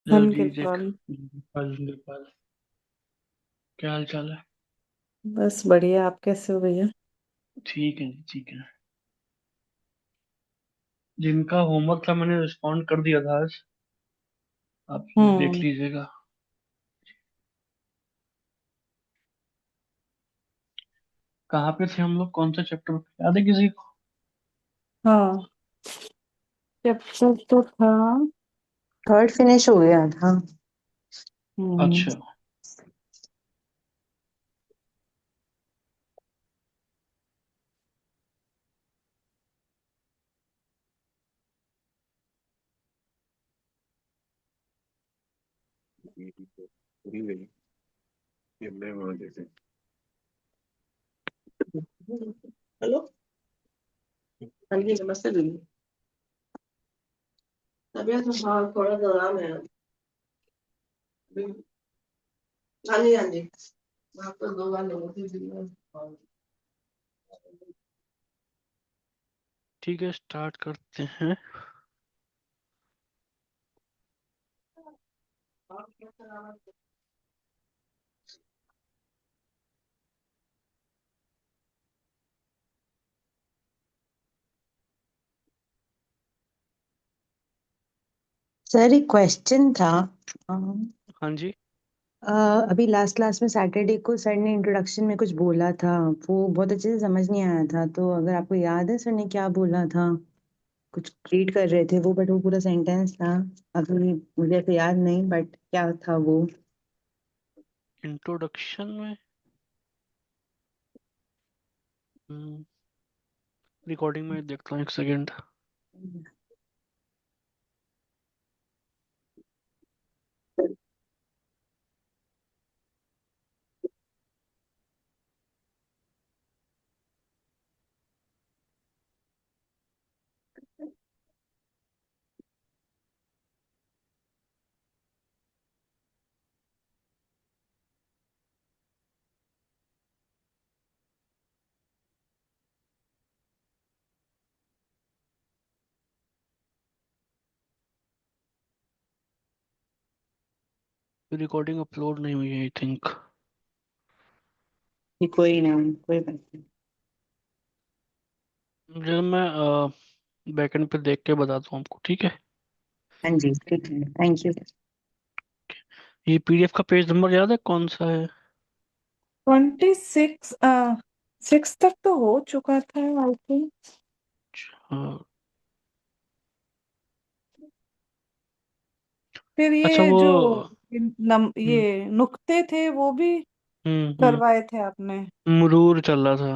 Hello धन जी जग। कृपाल। नेपाल नेपाल। क्या हाल चाल है? बस बढ़िया। आप कैसे हो भैया? ठीक है जी, ठीक है। जिनका होमवर्क था मैंने रिस्पॉन्ड कर दिया था आज। आप देख हम्म। लीजिएगा। कहाँ पे थे हम लोग, कौन सा चैप्टर याद है किसी को? हाँ, चैप्टर तो था, थर्ड फिनिश हो गया था। हम्म। अच्छा। पूरी गई। ये मैं वहां देखे। हेलो। हाँ जी, नमस्ते दीदी। तबीयत तो हाँ थोड़ा सा आराम है अभी। हाँ जी हाँ जी। वहाँ पर 2 बार लोगों की दिन में। ठीक है, स्टार्ट करते हैं। सर एक क्वेश्चन था। हाँ जी। अ, अभी लास्ट क्लास में सैटरडे को सर ने इंट्रोडक्शन में कुछ बोला था, वो बहुत अच्छे से समझ नहीं आया था। तो अगर आपको याद है सर ने क्या बोला था, कुछ रीड कर रहे थे वो, बट वो पूरा सेंटेंस था। अभी मुझे ऐसे याद नहीं, बट क्या था वो? इंट्रोडक्शन में रिकॉर्डिंग में देखता हूँ, एक सेकेंड। रिकॉर्डिंग अपलोड नहीं हुई है आई थिंक। ये कोई ना, कोई बात नहीं। जब मैं बैकएंड पे देख के बताता हूँ आपको, ठीक है? हाँ जी ठीक है, थैंक यू। ये पीडीएफ का पेज नंबर याद है कौन सा है? 26, 6 तक तो हो चुका था आई थिंक। हाँ, फिर अच्छा ये वो। जो हम्म ये नुक्ते थे वो भी हम्म। करवाए थे आपने? मुरूर चल रहा था।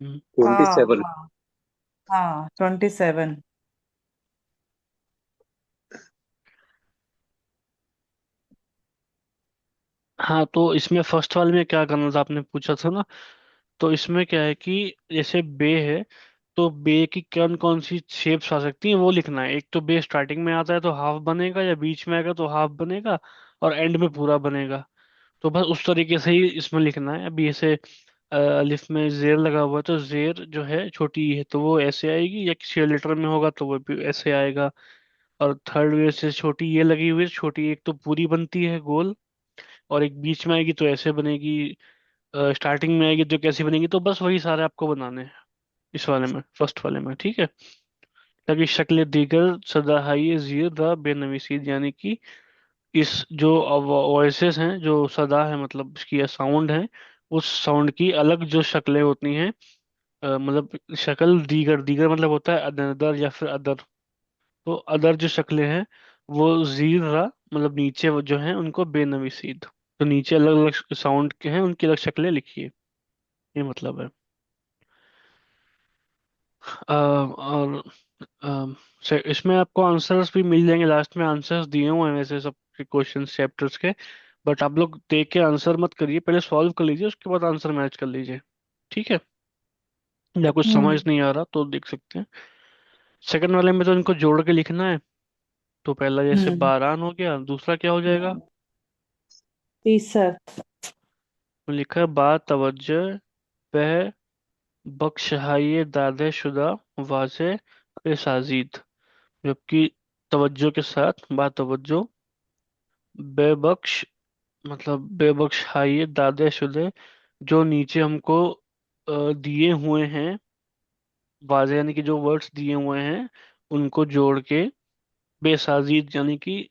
हाँ 27। हाँ। हाँ 27। हाँ, तो इसमें फर्स्ट वाले में क्या करना था आपने पूछा था ना। तो इसमें क्या है कि जैसे बे है, तो बे की कौन कौन सी शेप्स आ सकती हैं वो लिखना है। एक तो बे स्टार्टिंग में आता है तो हाफ बनेगा, या बीच में आएगा तो हाफ बनेगा, और एंड में पूरा बनेगा। तो बस उस तरीके से ही इसमें लिखना है। अभी ऐसे अलिफ में जेर लगा हुआ है, तो जेर जो है छोटी है तो वो ऐसे आएगी, या किसी लेटर में होगा तो वो भी ऐसे आएगा। और थर्ड वे से छोटी ये लगी हुई है, छोटी एक तो पूरी बनती है गोल, और एक बीच में आएगी तो ऐसे बनेगी, स्टार्टिंग में आएगी तो कैसी बनेगी। तो बस वही सारे आपको बनाने हैं इस वाले में, फर्स्ट वाले में, ठीक है? ताकि शक्ल दीगर सदाई जीर द बेनवीसीद, यानी कि इस जो वॉइसेस हैं, जो सदा है मतलब इसकी साउंड है, उस साउंड की अलग जो शक्लें होती हैं, मतलब शक्ल दीगर, दीगर मतलब होता है अदर या फिर अदर। तो अदर जो शक्लें हैं वो जीर रा, मतलब नीचे वो जो हैं उनको बेनवीसीद। तो नीचे अलग अलग साउंड के हैं, उनकी अलग शक्लें लिखिए, ये मतलब है। और इसमें आपको आंसर्स भी मिल जाएंगे, लास्ट में आंसर्स दिए हुए हैं वैसे सब क्वेश्चन चैप्टर्स के। बट आप लोग देख के आंसर मत करिए, पहले सॉल्व कर लीजिए, उसके बाद आंसर मैच कर लीजिए, ठीक है? या कुछ समझ हम्म। नहीं आ रहा तो देख सकते हैं। सेकंड वाले में तो इनको जोड़ के लिखना है। तो पहला जैसे हम्म। बारान हो गया, दूसरा क्या हो जाएगा? हाँ, तीसरा। तो लिखा है बा तवज्जो बह बख्शहाये दादे शुदा वाजे साजीद। जबकि तवज्जो के साथ बा तवज्जो बेबख्श मतलब बेबख्श हाय दादे शुदे, जो नीचे हमको दिए हुए हैं वाजे, यानी कि जो वर्ड्स दिए हुए हैं उनको जोड़ के, बेसाजीद यानी कि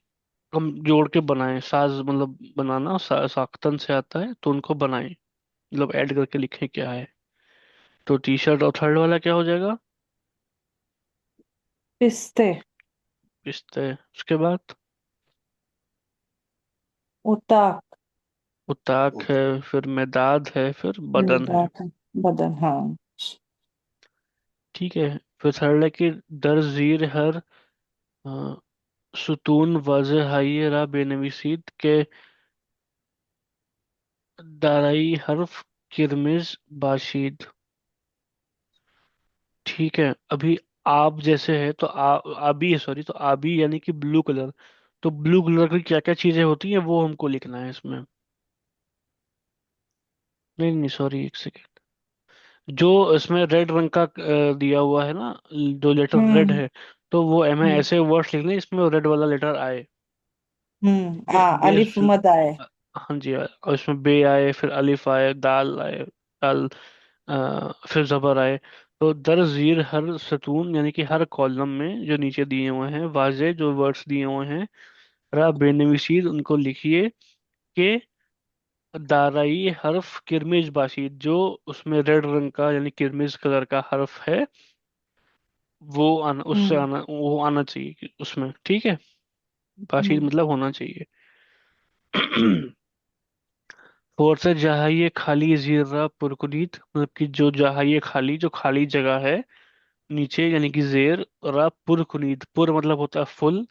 हम जोड़ के बनाएं, साज मतलब बनाना, साख्तन से आता है तो उनको बनाएं, मतलब ऐड करके लिखें क्या है। तो टी शर्ट, और थर्ड वाला क्या हो जाएगा? पिस्ते। पिस्ते। उसके बाद उताक। उताक है, फिर मेदाद है, फिर बदन है। निदात। बदन, हाँ। ठीक है। फिर थर्ड है कि दर जीर हर सुतून वाज़े हाई रा बेनवीसीत के दाराई हर्फ किरमिज बाशीद। ठीक है। अभी आप जैसे है तो आबी है, सॉरी, तो आबी यानी कि ब्लू कलर। तो ब्लू कलर की क्या क्या चीजें होती हैं वो हमको लिखना है इसमें। नहीं नहीं, सॉरी, एक सेकेंड। जो इसमें रेड रंग का दिया हुआ है ना, जो लेटर रेड हम्म। है, तो वो हमें हम्म। ऐसे वर्ड्स लिखने हैं इसमें रेड वाला लेटर आए। आ बेस। अलिफ मद आए। हाँ जी, और इसमें बे आए, फिर अलिफ आए, दाल आए, दाल, फिर जबर आए। तो दर जीर हर सतून यानी कि हर कॉलम में जो नीचे दिए हुए हैं वाजे जो वर्ड्स दिए हुए हैं, रा बेनवीसीर उनको लिखिए, के दाराई हर्फ किरमिज बाशीद, जो उसमें रेड रंग का यानी किरमिज कलर का हर्फ है, उससे हम्म। आना, वो आना चाहिए उसमें। ठीक है। बाशीद हम्म। मतलब होना चाहिए। फोर से जहाइए खाली जीरा पुरकुनीत, मतलब कि जो जहाइए खाली, जो खाली जगह है नीचे, यानी कि जेर, रा पुरकुनीत, पुर मतलब होता है फुल,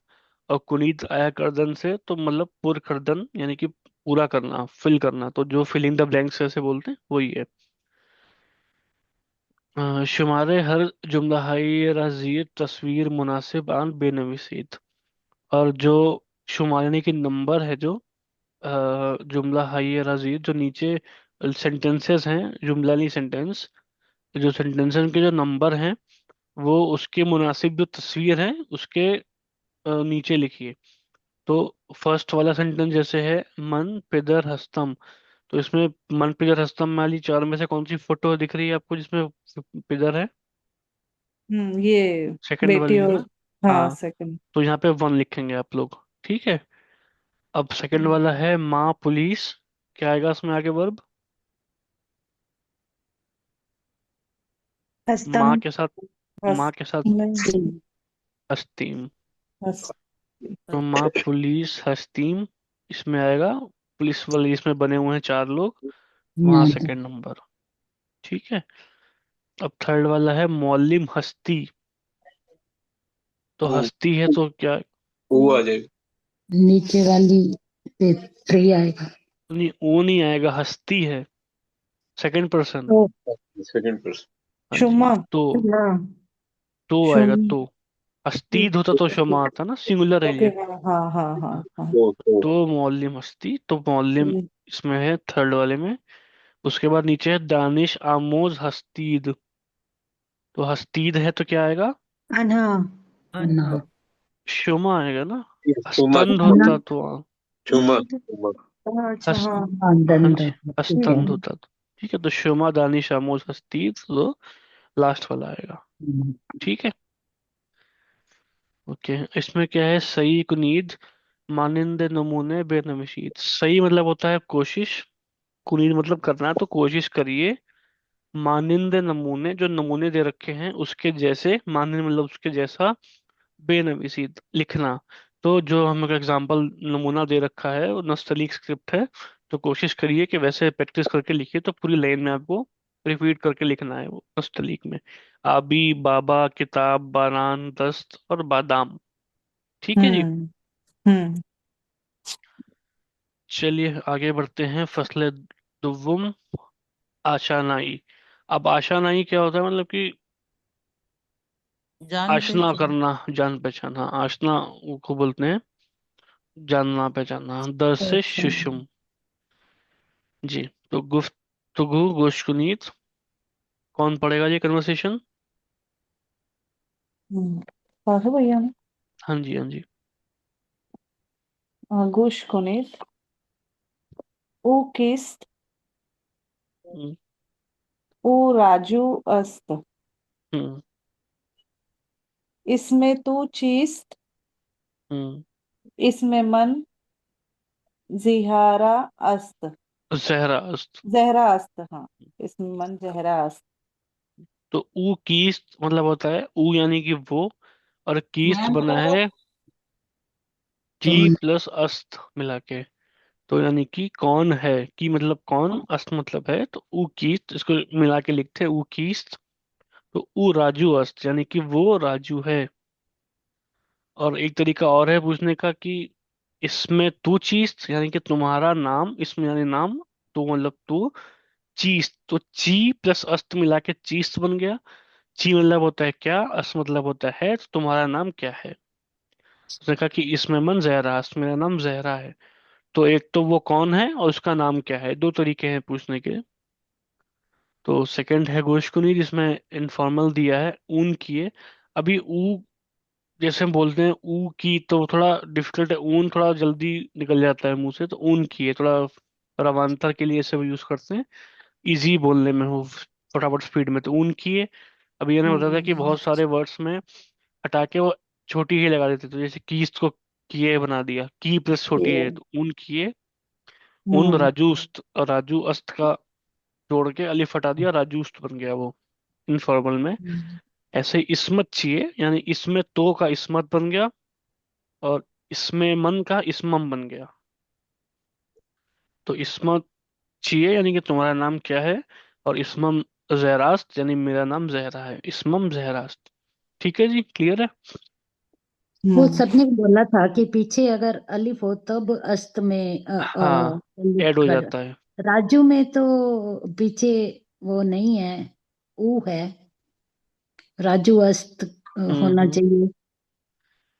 और कुनीत आया करदन से, तो मतलब पुर करदन यानी कि पूरा करना, फिल करना, तो जो फिलिंग द ब्लैंक्स ऐसे बोलते हैं वही है। शुमारे हर जुमला हाई राजीर तस्वीर मुनासिब आन बेनवीसीत, और जो शुमार यानी कि नंबर है, जो जुमला हाई राजीर, जो नीचे सेंटेंसेस हैं, जुमला नहीं सेंटेंस, जो सेंटेंसेस के जो नंबर हैं वो उसके मुनासिब जो तस्वीर है उसके नीचे लिखिए। तो फर्स्ट वाला सेंटेंस जैसे है, मन पिदर हस्तम, तो इसमें मन पिदर हस्तम वाली चार में से कौन सी फोटो दिख रही है आपको जिसमें पिदर है? ये सेकंड बेटी वाली है और, ना? हाँ, हाँ। सेकंड। तो यहाँ पे वन लिखेंगे आप लोग। ठीक है। अब सेकंड वाला है माँ पुलिस, क्या आएगा उसमें आगे वर्ब? हस्तम। माँ के साथ, बस। माँ के साथ नहीं। हस्तीम, बस। तो माँ पुलिस हस्तीम, इसमें आएगा पुलिस वाली, इसमें बने हुए हैं चार लोग, वहां सेकंड नंबर। ठीक है। अब थर्ड वाला है मौलिम हस्ती, तो ओ हस्ती है तो क्या? ओ आ जाएगा। नीचे वाली पे थ्री आएगा। नहीं, वो नहीं आएगा, हस्ती है, सेकंड पर्सन। तो सेकंड पर्सन। हाँ जी। शुमा। हाँ। तो आएगा शुम। तो। अस्तीद होता तो क्षमा आता ना, सिंगुलर है ओके, ये। हाँ हाँ हाँ हाँ हाँ। तो तो मौलिम हस्ती, तो मौलिम हम्म। इसमें है थर्ड वाले में। उसके बाद नीचे है दानिश आमोज हस्तीद, तो हस्तीद है तो क्या आएगा? अनहा। अन्ना। क्षमा आएगा ना। चुमा स्तंभ अन्ना। होता तो चुमा चुमा। अच्छा हस्त, हाँ। हाँ दंड। जी, ठीक है। स्तंभ होता तो। ठीक है, तो क्षमा दानिश आमोज हस्तीद, तो लास्ट वाला आएगा। ठीक है। ओके। इसमें क्या है, सही कुनीद मानिंदे नमूने बेनमीशीत, सही मतलब होता है कोशिश, कुनीद मतलब करना, तो कोशिश करिए, मानिंदे नमूने जो नमूने दे रखे हैं उसके जैसे, मानिंद मतलब उसके जैसा, बेनमीशीत लिखना। तो जो हम एग्जांपल नमूना दे रखा है वो नस्तलीक स्क्रिप्ट है, तो कोशिश करिए कि वैसे प्रैक्टिस करके लिखिए, तो पूरी लाइन में आपको रिपीट करके लिखना है वो नस्तलीक में। आबी, बाबा, किताब, बारान, दस्त और बादाम। ठीक है जी। हम्म। हम्म। चलिए आगे बढ़ते हैं। फसले दुव्वम आशानाई। अब आशानाई क्या होता है, मतलब कि जान आशना पहचान। करना, जान पहचान, हाँ, आशना को बोलते हैं जानना पहचानना। दर से अच्छा। शुशुम। जी। तो गुफ्तगू गोशकुनीत, कौन पढ़ेगा ये कन्वर्सेशन? कहाँ से भैया? हाँ जी, हाँ जी। गूश कुनीत, ऊ किस्त, हम्म, ऊ राजू अस्त, हम्म, इसमें तू चीस्त, हम्म। इसमें मन जिहारा अस्त, जहरा अस्त। जहरा अस्त, हाँ, इसमें मन जहरा अस्त। तो ऊ कीस्त मतलब होता है ऊ यानी कि वो, और कीस्त बना है की कौन प्लस अस्त मिला के। तो यानी कि कौन है, की मतलब कौन, अस्त मतलब है, तो ऊ कीस्त इसको मिला के लिखते हैं ऊ कीस्त। तो ऊ राजू अस्त यानी कि वो राजू है। और एक तरीका और है पूछने का कि इसमें तू चीज यानी कि तुम्हारा नाम, इसमें यानी नाम, तो मतलब तू चीज, तो ची प्लस अस्त मिला के चीज बन गया। ची मतलब होता है क्या, अस्त मतलब होता है तो तुम्हारा नाम क्या है। उसने कहा कि इसमें मन जहरा, अस्त मेरा नाम जहरा है। तो एक तो वो कौन है और उसका नाम क्या है, दो तरीके हैं पूछने के। तो सेकंड है गोशकुनी जिसमें इनफॉर्मल दिया है ऊन किए। अभी ऊ जैसे हम बोलते हैं ऊ की, तो थोड़ा डिफिकल्ट है, ऊन थोड़ा जल्दी निकल जाता है मुंह से, तो ऊन की है थोड़ा रवांतर के लिए सब यूज करते हैं, इजी बोलने में हो, फटाफट स्पीड में, तो ऊन की है। अभी मैंने बताया था कि बहुत सारे वर्ड्स में हटा के वो छोटी ही लगा देते, तो जैसे कीज को किए बना दिया, की प्लस छोटी है तो ऊन किए। उन हम्म राजूस्त, और राजू अस्त का जोड़ के अलिफ हटा दिया, राजूस्त बन गया वो इनफॉर्मल में। ऐसे ही इसमत चाहिए यानी इसमें तो का इसमत बन गया, और इसमें मन का इसमम बन गया। तो इसमत चाहिए यानी कि तुम्हारा नाम क्या है, और इसमम जहरास्त यानी मेरा नाम जहरा है, इसमम जहरास्त। ठीक है जी, क्लियर है। वो हम्म सबने बोला था कि पीछे अगर अलिफ हो तब अस्त में हाँ, अलिफ ऐड हो कर। जाता है। राजू में तो पीछे वो नहीं है, ऊ है। राजू अस्त होना हम्म। चाहिए। नहीं,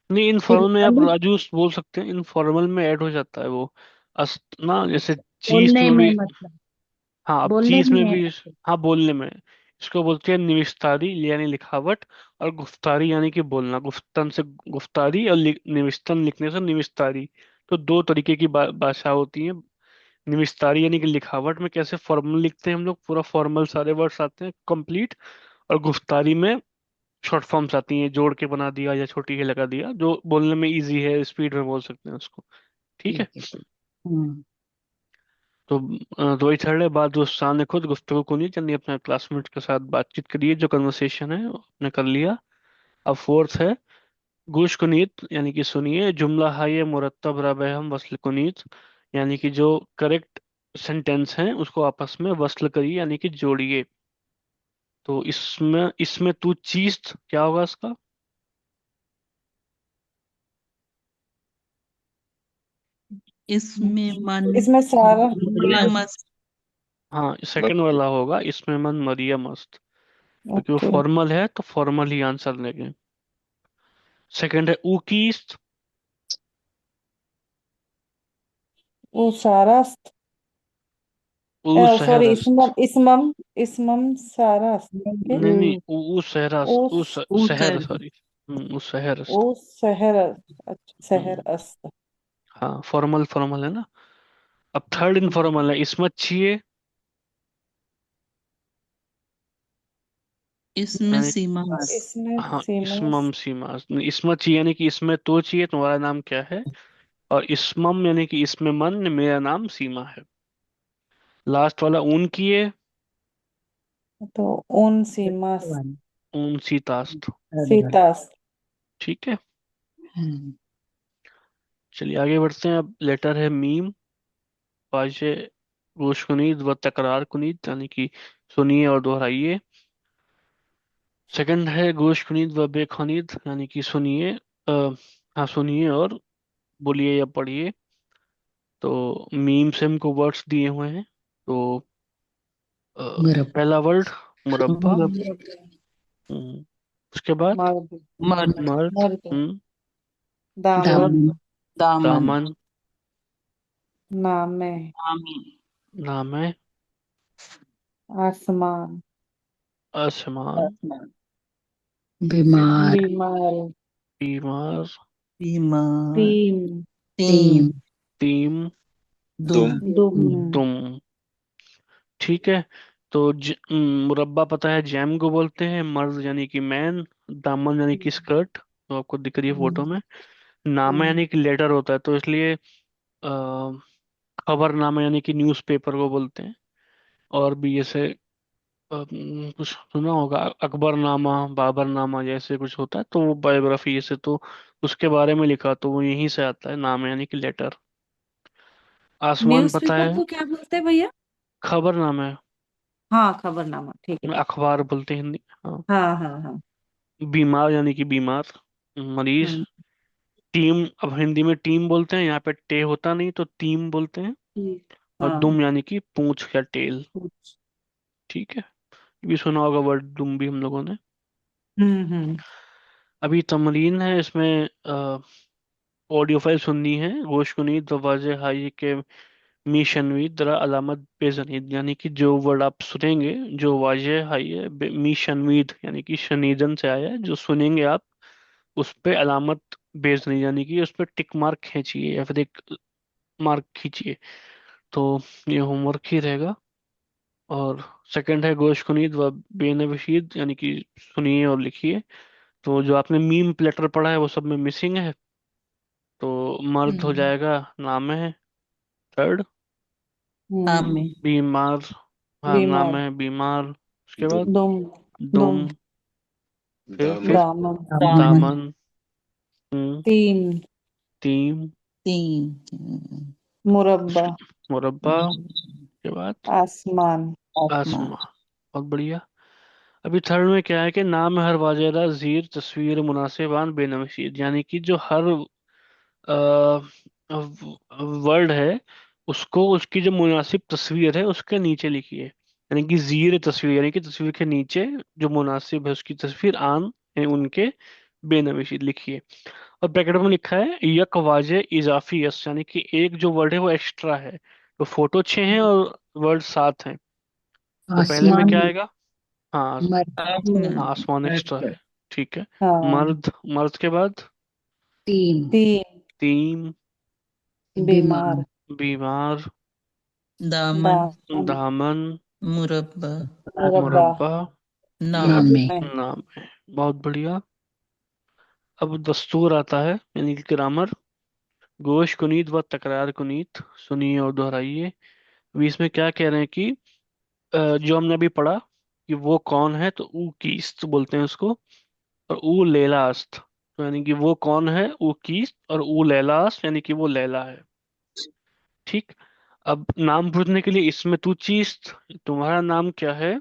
फिर इनफॉर्मल में आप अलिफ राजू बोल सकते हैं, इनफॉर्मल में ऐड हो जाता है वो अस्त ना, जैसे चीज बोलने में में भी। मतलब, हाँ, अब बोलने चीज में में। भी। हाँ, बोलने में इसको बोलते हैं निविस्तारी यानी लिखावट, और गुफ्तारी यानी कि बोलना, गुफ्तन से गुफ्तारी, और निविस्तन लिखने से निविस्तारी। तो दो तरीके की भाषा होती है। निविस्तारी यानी कि लिखावट में कैसे फॉर्मल लिखते हैं हम लोग, पूरा फॉर्मल सारे वर्ड्स आते हैं कंप्लीट। और गुफ्तारी में शॉर्ट फॉर्म्स आती हैं, जोड़ के बना दिया या छोटी ही लगा दिया, जो बोलने में इजी है, स्पीड में बोल सकते हैं उसको। ठीक है। ठीक है ठीक। हम्म। तो वही थर्ड है, बात दोस्तान ने खुद गुफ्तगू को नहीं यानी अपने क्लासमेट के साथ बातचीत करिए, जो कन्वर्सेशन है वो आपने कर लिया। अब फोर्थ है गुश कुनीत यानी कि सुनिए, जुमला हाय मुरत्तब रबे हम वस्ल कुनीत यानी कि जो करेक्ट सेंटेंस हैं उसको आपस में वस्ल करिए यानी कि जोड़िए। तो इसमें इसमें तू चीज क्या होगा इसका। इसमें मन इसमें सारा मरियम अस्त। हाँ, सेकंड वाला होगा इसमें मन मरियम मस्त, क्योंकि वो ओके, फॉर्मल है तो फॉर्मल ही आंसर लेंगे। सेकंड है ऊ कीस्ट। वो सारा ऊ सॉरी, सहरस्त। इसमम सारा ओके। नहीं नहीं, ऊ ओ सहरस्त, ऊ शहर कर सॉरी। ऊ ओ सहरस्त। शहर, अच्छा, शहर हम्म, अस्त। हाँ, फॉर्मल फॉर्मल है ना। अब थर्ड इनफॉर्मल है इसमें चाहिए, इसमें यानी सीमा। इसमें हाँ, सीमा। इसमम सीमा, इसमें चाहिए यानी कि इसमें तो चाहिए तुम्हारा नाम क्या है, और इसमम यानी कि इसमें मन मेरा नाम सीमा है। लास्ट वाला ऊन किए, तो उन सीमा ऊन सीतास्त। सीतास। ठीक है। हम्म। चलिए आगे बढ़ते हैं। अब लेटर है मीम, वाजे गोश कुनीद व तकरार कुनीद यानी कि सुनिए और दोहराइए। सेकंड है गोश कुनीद व बेखुनीद यानी कि सुनिए, हाँ सुनिए और बोलिए या पढ़िए। तो मीम से हमको वर्ड्स दिए हुए हैं। तो अ, मुरब्बा। पहला वर्ड मुरब्बा। मरब हम्म, उसके बाद मर्द, मर्द मर्द। मर्द, हम्म, उसके बाद दामन, दामन। दामन दामन। नामे, आमी नाम है आसमान, आसमान। बीमार। बीमार, बीमार। बीमार टीम, टीम टीम। तीम, दुम, दुम। दुम। ठीक है। तो मुरब्बा पता है जैम को बोलते हैं। मर्द यानी कि मैन। दामन यानी कि स्कर्ट, तो आपको दिख रही है फोटो में। नामा यानी कि लेटर होता है, तो इसलिए खबरनामा यानी कि न्यूज़पेपर को बोलते हैं। और भी जैसे कुछ सुना होगा, अकबरनामा, बाबरनामा जैसे कुछ होता है, तो वो बायोग्राफी जैसे, तो उसके बारे में लिखा, तो वो यहीं से आता है, नाम यानी कि लेटर। आसमान पता न्यूज़पेपर है, को क्या बोलते हैं भैया? खबरनामा है। हाँ, खबरनामा, ठीक है, ठीक अखबार बोलते हैं हिंदी, हाँ। है। हाँ, हाँ, हाँ। बीमार यानी कि बीमार, मरीज। हम्म। टीम, अब हिंदी में टीम बोलते हैं, यहाँ पे टे होता नहीं तो टीम बोलते हैं। ठीक। और हाँ। दुम यानी कि पूंछ या टेल। कुछ। ठीक है, ये भी सुना होगा वर्ड दुम भी हम लोगों ने। हम्म। अभी तमरीन है इसमें, ऑडियो फाइल सुननी है। गोशकुनी दरवाजे हाई के मीशनवी दरा अलामत बेजनीद, यानी कि जो वर्ड आप सुनेंगे, जो वाजे हाई है मीशनवीद यानी कि शनीदन से आया है, जो सुनेंगे आप उस पे अलामत बेजनी यानी कि उस पे टिक मार्क खींचिए या फिर एक मार्क खींचिए। तो ये होमवर्क ही रहेगा। और सेकंड है गोशकुनीद व बेनविशीद, यानी कि सुनिए और लिखिए। तो जो आपने मीम प्लेटर पढ़ा है वो सब में मिसिंग है, तो मर्द हो हम्म, जाएगा, नाम है। थर्ड, हम्म। में बीमार, हाँ नाम बीमार। है बीमार। उसके बाद दुम। दुम। दुम, फिर दामन, दामन। दामन दामन। हम्म, तीन। तीन। तीन मुरब्बा। मुरब्बा के बाद आसमान। आसमान आसमां। बहुत बढ़िया। अभी थर्ड में क्या है कि नाम हर वाजेदा जीर तस्वीर मुनासिबान बेनशीद, यानी कि जो हर वर्ड है उसको उसकी जो मुनासिब तस्वीर है उसके नीचे लिखिए। यानी कि जीर तस्वीर यानी कि तस्वीर के नीचे जो मुनासिब है उसकी तस्वीर आन यानी उनके बेनशीद लिखिए। और ब्रैकेट में लिखा है यक वाजे इजाफी यस, यानी कि एक जो वर्ड है वो एक्स्ट्रा है। तो फोटो 6 हैं और वर्ड 7 हैं। तो पहले में आसमान, क्या आएगा? हाँ, मर्द, हाँ आसमान आसमान एक्स्ट्रा है। ठीक है। हाँ। मर्द, मर्द के बाद तीन, तीन। तीन, बीमार। बीमार, बीमार, दामन दामन। दामन, मुरब्बा मुरब्बा। मुरब्बा, नाम नामे, में। नाम है। बहुत बढ़िया। अब दस्तूर आता है यानी कि ग्रामर। गोश कुनीत व तकरार कुनीत, सुनिए और दोहराइए। अभी इसमें क्या कह रहे हैं कि जो हमने अभी पढ़ा कि वो कौन है, तो ऊ कीस्त बोलते हैं उसको। और ऊ लेलास्त, तो यानी कि वो कौन है, ऊ कीस्त, और ऊ लेलास्त यानी कि वो लैला है। ठीक। अब नाम पूछने के लिए इसमें तू चीज, तुम्हारा नाम क्या है,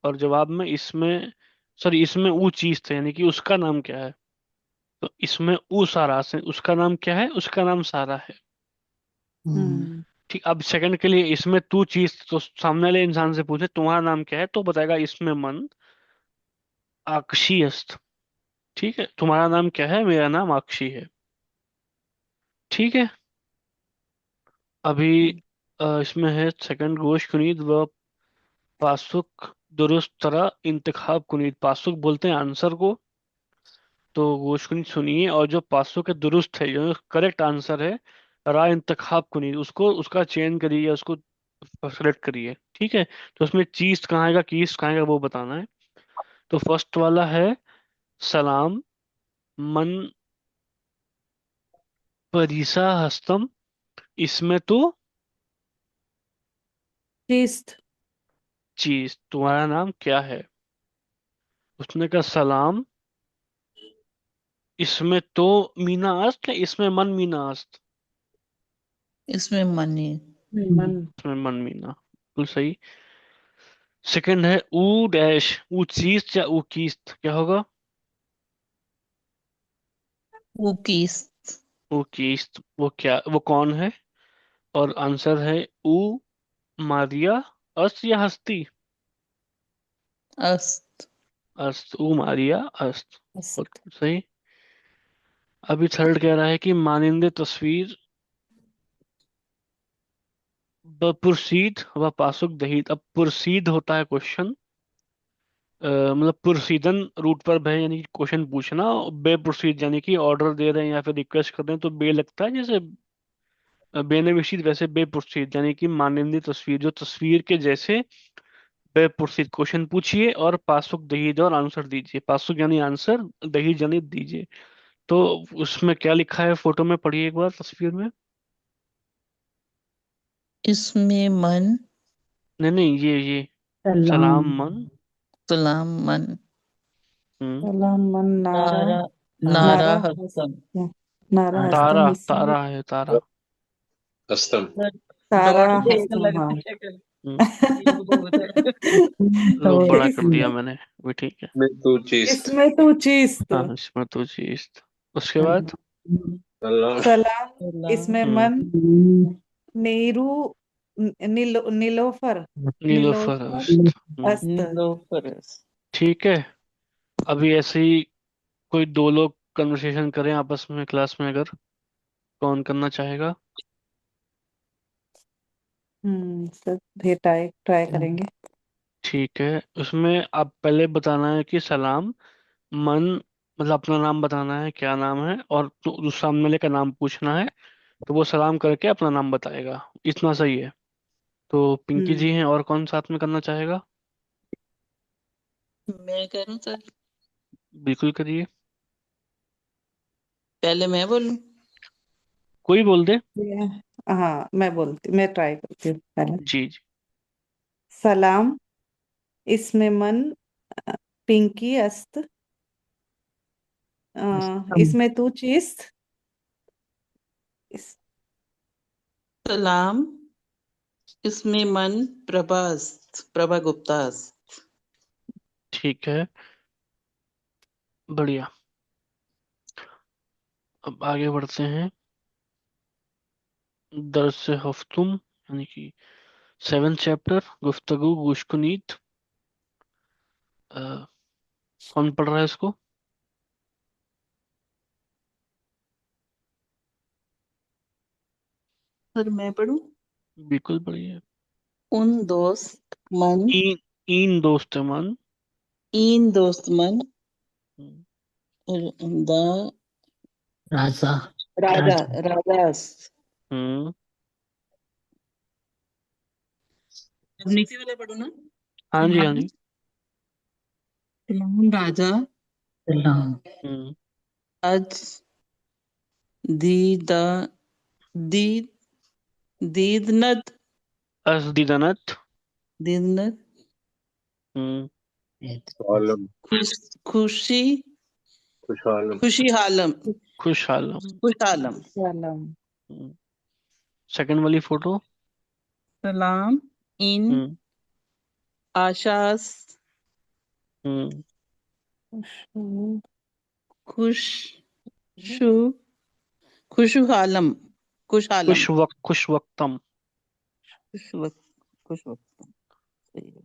और जवाब में इसमें, सॉरी इसमें ऊ चीज थे यानी कि उसका नाम क्या है। तो इसमें ऊ सारा से उसका नाम क्या है, उसका नाम सारा है। हम्म। ठीक। अब सेकंड के लिए इसमें तू चीज, तो सामने वाले इंसान से पूछे तुम्हारा नाम क्या है, तो बताएगा इसमें मन आकशी अस्त। ठीक है, तुम्हारा नाम क्या है, मेरा नाम आकशी है। ठीक है। अभी इसमें है सेकंड गोश कुनीत व पासुक दुरुस्त तरह इंतखाब कुनीत, पासुक बोलते हैं आंसर को। तो गोश कुनीत सुनिए, और जो पासुक है दुरुस्त है, जो करेक्ट आंसर है, रा इंतखाब कुनीत, उसको उसका चयन करिए, उसको सेलेक्ट करिए। ठीक है। तो उसमें चीज कहाँ आएगा, कीज कहाँ आएगा, वो बताना है। तो फर्स्ट वाला है सलाम, मन परिसा हस्तम, इसमें तो किस्त। चीज, तुम्हारा नाम क्या है। उसने कहा सलाम, इसमें तो मीना अस्त है, इसमें मन मीना अस्त। इसमें मनी मन। इसमें मन मीना, बिल्कुल सही। सेकंड है ऊ डैश, ऊ चीज या ऊ कीस्त, क्या होगा? वो किस ऊ कीस्त, वो क्या, वो कौन है। और आंसर है ऊ मारिया अस्त या हस्ती। अस्त अस्त, ऊ मारिया अस्त। और अस्त सही। अभी थर्ड कह रहा है कि मानिंदे तस्वीर ब पुरसीद व पासुक दहीद। अब पुरसीद होता है क्वेश्चन, मतलब पुरसीदन रूट पर है यानी कि क्वेश्चन पूछना। बे प्रोसीड यानी कि ऑर्डर दे रहे हैं या फिर रिक्वेस्ट कर रहे हैं, तो बे लगता है जैसे बेनविशीत वैसे बेपुरसीत, यानी कि माननीय तस्वीर, जो तस्वीर के जैसे बेपुरसीत क्वेश्चन पूछिए और पासुक दहीज और आंसर दीजिए। पासुक यानी आंसर, दहीज यानी दीजिए। तो उसमें क्या लिखा है, फोटो में पढ़िए एक बार, तस्वीर में। इसमें मन, नहीं नहीं, ये सलाम। सलाम मन। सलाम मन, हम्म। सलाम मन नारा नारा, हाँ, नारा नारा हस्तम, नारा तारा, हस्तम इसमें तारा है तारा। हस्तम। तारा डॉट पे एक हस्तम लग हाँ। जाएगा, हम्म। ये बहुत है। लो, तो बड़ा कर दिया इसमें मैंने। भी ठीक है। में तो चीस्त। इसमें तू चीस्त। हाँ, इसमें तो चीज। उसके बाद सलाम। सलाम सलाम, इसमें मन, हम्म, नीरू नीलोफर, नीलोफर नीलोफर अस्त। हम्म। अस्त। नीलोफरस। ठीक है। अभी ऐसे ही कोई दो लोग कन्वर्सेशन करें आपस में क्लास में, अगर कौन करना चाहेगा। सब भी ट्राई ट्राई करेंगे। ठीक है। उसमें आप पहले बताना है कि सलाम मन, मतलब अपना नाम बताना है, क्या नाम है, और जो सामने वाले का नाम पूछना है। तो वो सलाम करके अपना नाम बताएगा। इतना सही है। तो पिंकी जी हम्म हैं, और कौन साथ में करना चाहेगा? मैं करूं सर? बिल्कुल करिए। पहले मैं बोलूं? कोई बोल दे। ये- हाँ मैं ट्राई करती हूँ पहले। जी जी। सलाम इसमें मन, अ, पिंकी अस्त, इसमें तू चीस्त। इस, सलाम इसमें मन, प्रभास, प्रभा गुप्तास। ठीक है, बढ़िया। अब आगे बढ़ते हैं। दर्स हफ्तुम, यानी कि 7 चैप्टर, गुफ्तगू गुश्कुनीत। अ, कौन पढ़ रहा है इसको? सर मैं पढ़ूं? बिल्कुल बढ़िया। उन दोस्त मन, इन इन दोस्त मन। इन दोस्त मन, हम्म। The Raja. Raja, Raja. Rajas. हम्म। अब नीचे वाला पढ़ो ना। हाँ जी, हाँ सलाम, जी। सलाम राजा, सलाम। हम्म। आज दीदा, दी दीदनत, अस दीदानत। दीदनत, हम्म। आलम। खुश, खुशी, खुशहालम। खुशी हालम, खुश आलम। खुश आलम। सलाम सेकंड वाली फोटो। सलाम इन हम्म। आशास, हम्म। खुशबू, खुश, शु, खुशु हालम, खुश आलम, खुश वक्तम। खुश वक्त, खुश वक्त। सही है।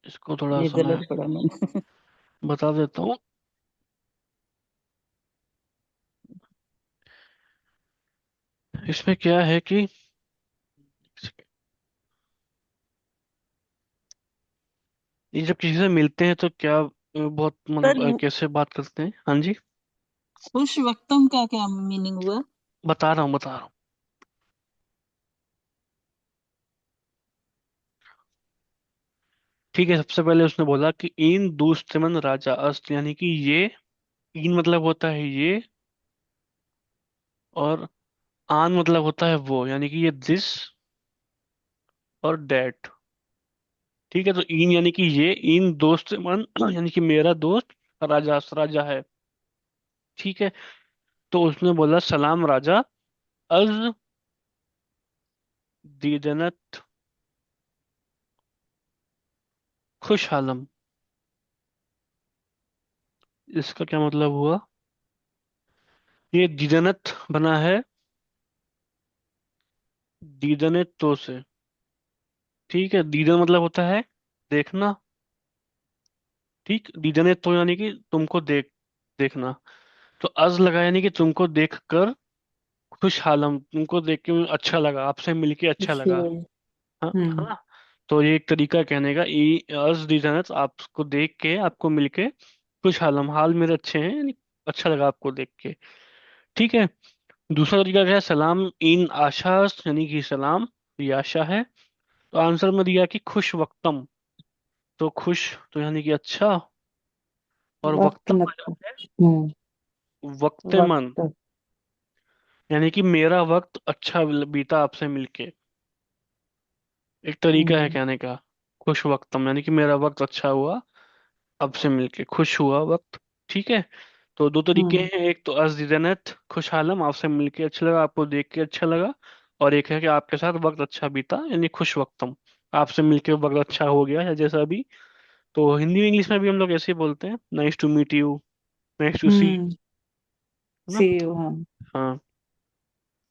इसको थोड़ा ये सा मैं गलत पढ़ा मैंने। बता देता हूँ। इसमें क्या है कि ये जब किसी से मिलते हैं तो क्या बहुत सर मतलब कैसे बात करते हैं? हाँ जी। खुश वक्तम का क्या मीनिंग हुआ? बता रहा हूँ। ठीक है, सबसे पहले उसने बोला कि इन दुस्तमन राजा अस्त, यानी कि ये, इन मतलब होता है ये, और आन मतलब होता है वो, यानी कि ये दिस और डेट। ठीक है, तो इन यानी कि ये, इन दुस्तमन यानी कि मेरा दोस्त राजा, राजा है। ठीक है। तो उसने बोला सलाम राजा, अज दीदनत खुश आलम। इसका क्या मतलब हुआ? ये दीदनत बना है दीदने तो से। ठीक है, दीदन मतलब होता है देखना। ठीक, दीदने तो यानी कि तुमको देखना। तो अज लगा यानी कि तुमको देख कर खुश हालम, तुमको देख के अच्छा लगा, आपसे मिलके अच्छा खुशी लगा। हुई। हाँ हम्म हाँ। तो ये एक तरीका है कहने का, ई अज दीदनत, आपको देख के, आपको मिलके खुश हालम, हाल मेरे अच्छे हैं, यानी अच्छा लगा आपको देख के। ठीक है। दूसरा तरीका क्या है, सलाम इन आशास, यानी कि सलाम ये आशा है। तो आंसर में दिया कि खुश वक्तम, तो खुश तो यानी कि अच्छा, और वक्त वक्तम मतलब। हम्म। वक्त मन, वक्त। यानी कि मेरा वक्त अच्छा बीता आपसे मिलके। एक तरीका है हम्म। कहने का, खुश वक्तम यानी कि मेरा वक्त अच्छा हुआ आपसे मिलके, खुश हुआ वक्त। ठीक है। तो दो तरीके हम्म। हैं, एक तो अजदीदनत खुश आलम, आपसे मिलके अच्छा लगा, आपको देख के अच्छा लगा। और एक है कि आपके साथ वक्त अच्छा बीता, यानी खुश वक्तम, आपसे मिलके वक्त अच्छा हो गया, या जैसा अभी। तो हिंदी इंग्लिश में भी हम लोग ऐसे ही बोलते हैं, nice to meet you, nice to see, hmm. है ना। See you. हाँ। हाँ,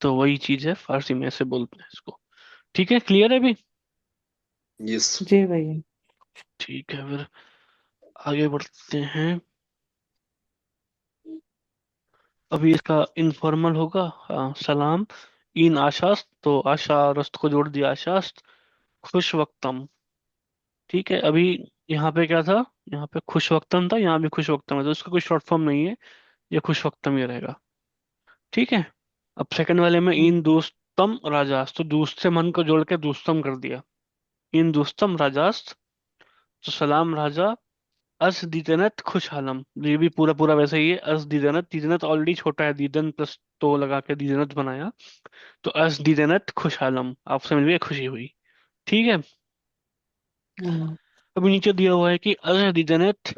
तो वही चीज है, फारसी में ऐसे बोलते हैं इसको। ठीक है, क्लियर है अभी। यस। जी भैया। ठीक है, फिर आगे बढ़ते हैं। अभी इसका इनफॉर्मल होगा। हाँ, सलाम इन आशास्त, तो आशा रस्त को जोड़ दिया आशास्त, खुश वक्तम। ठीक है, अभी यहाँ पे क्या था, यहाँ पे खुश वक्तम था, यहाँ भी खुश वक्तम है, तो इसका कोई शॉर्ट फॉर्म नहीं है, ये खुश वक्तम ही रहेगा। ठीक है। अब सेकंड वाले में हम्म। इन दोस्तम राजास्त, तो दोस्त से मन को जोड़ के दोस्तम कर दिया, इन दोस्तम राजास्त, तो सलाम राजा, अस दीदनत खुश आलम, ये भी पूरा पूरा वैसे ही है, अस दीदनत, दीदनत ऑलरेडी छोटा है, दीदन प्लस तो लगा के दीदनत बनाया, तो अस दीदनत खुश आलम, आपसे मिलकर खुशी हुई। ठीक है। हम्म। अभी नीचे दिया हुआ है कि अस दीदनत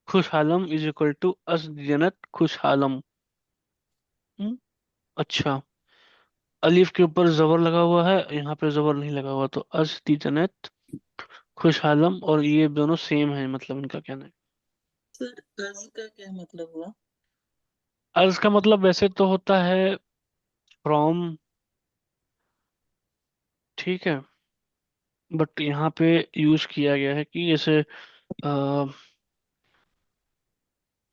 खुश आलम इज इक्वल टू अस दीदनत खुश आलम। अच्छा, अलिफ के ऊपर जबर लगा हुआ है, यहाँ पे जबर नहीं लगा हुआ, तो अस दीदनत खुश आलम, और ये दोनों सेम है, मतलब इनका कहना है। सर कर्ज का क्या मतलब हुआ? अर्ज का मतलब वैसे तो होता है फ्रॉम, ठीक है, बट यहाँ पे यूज किया गया है कि जैसे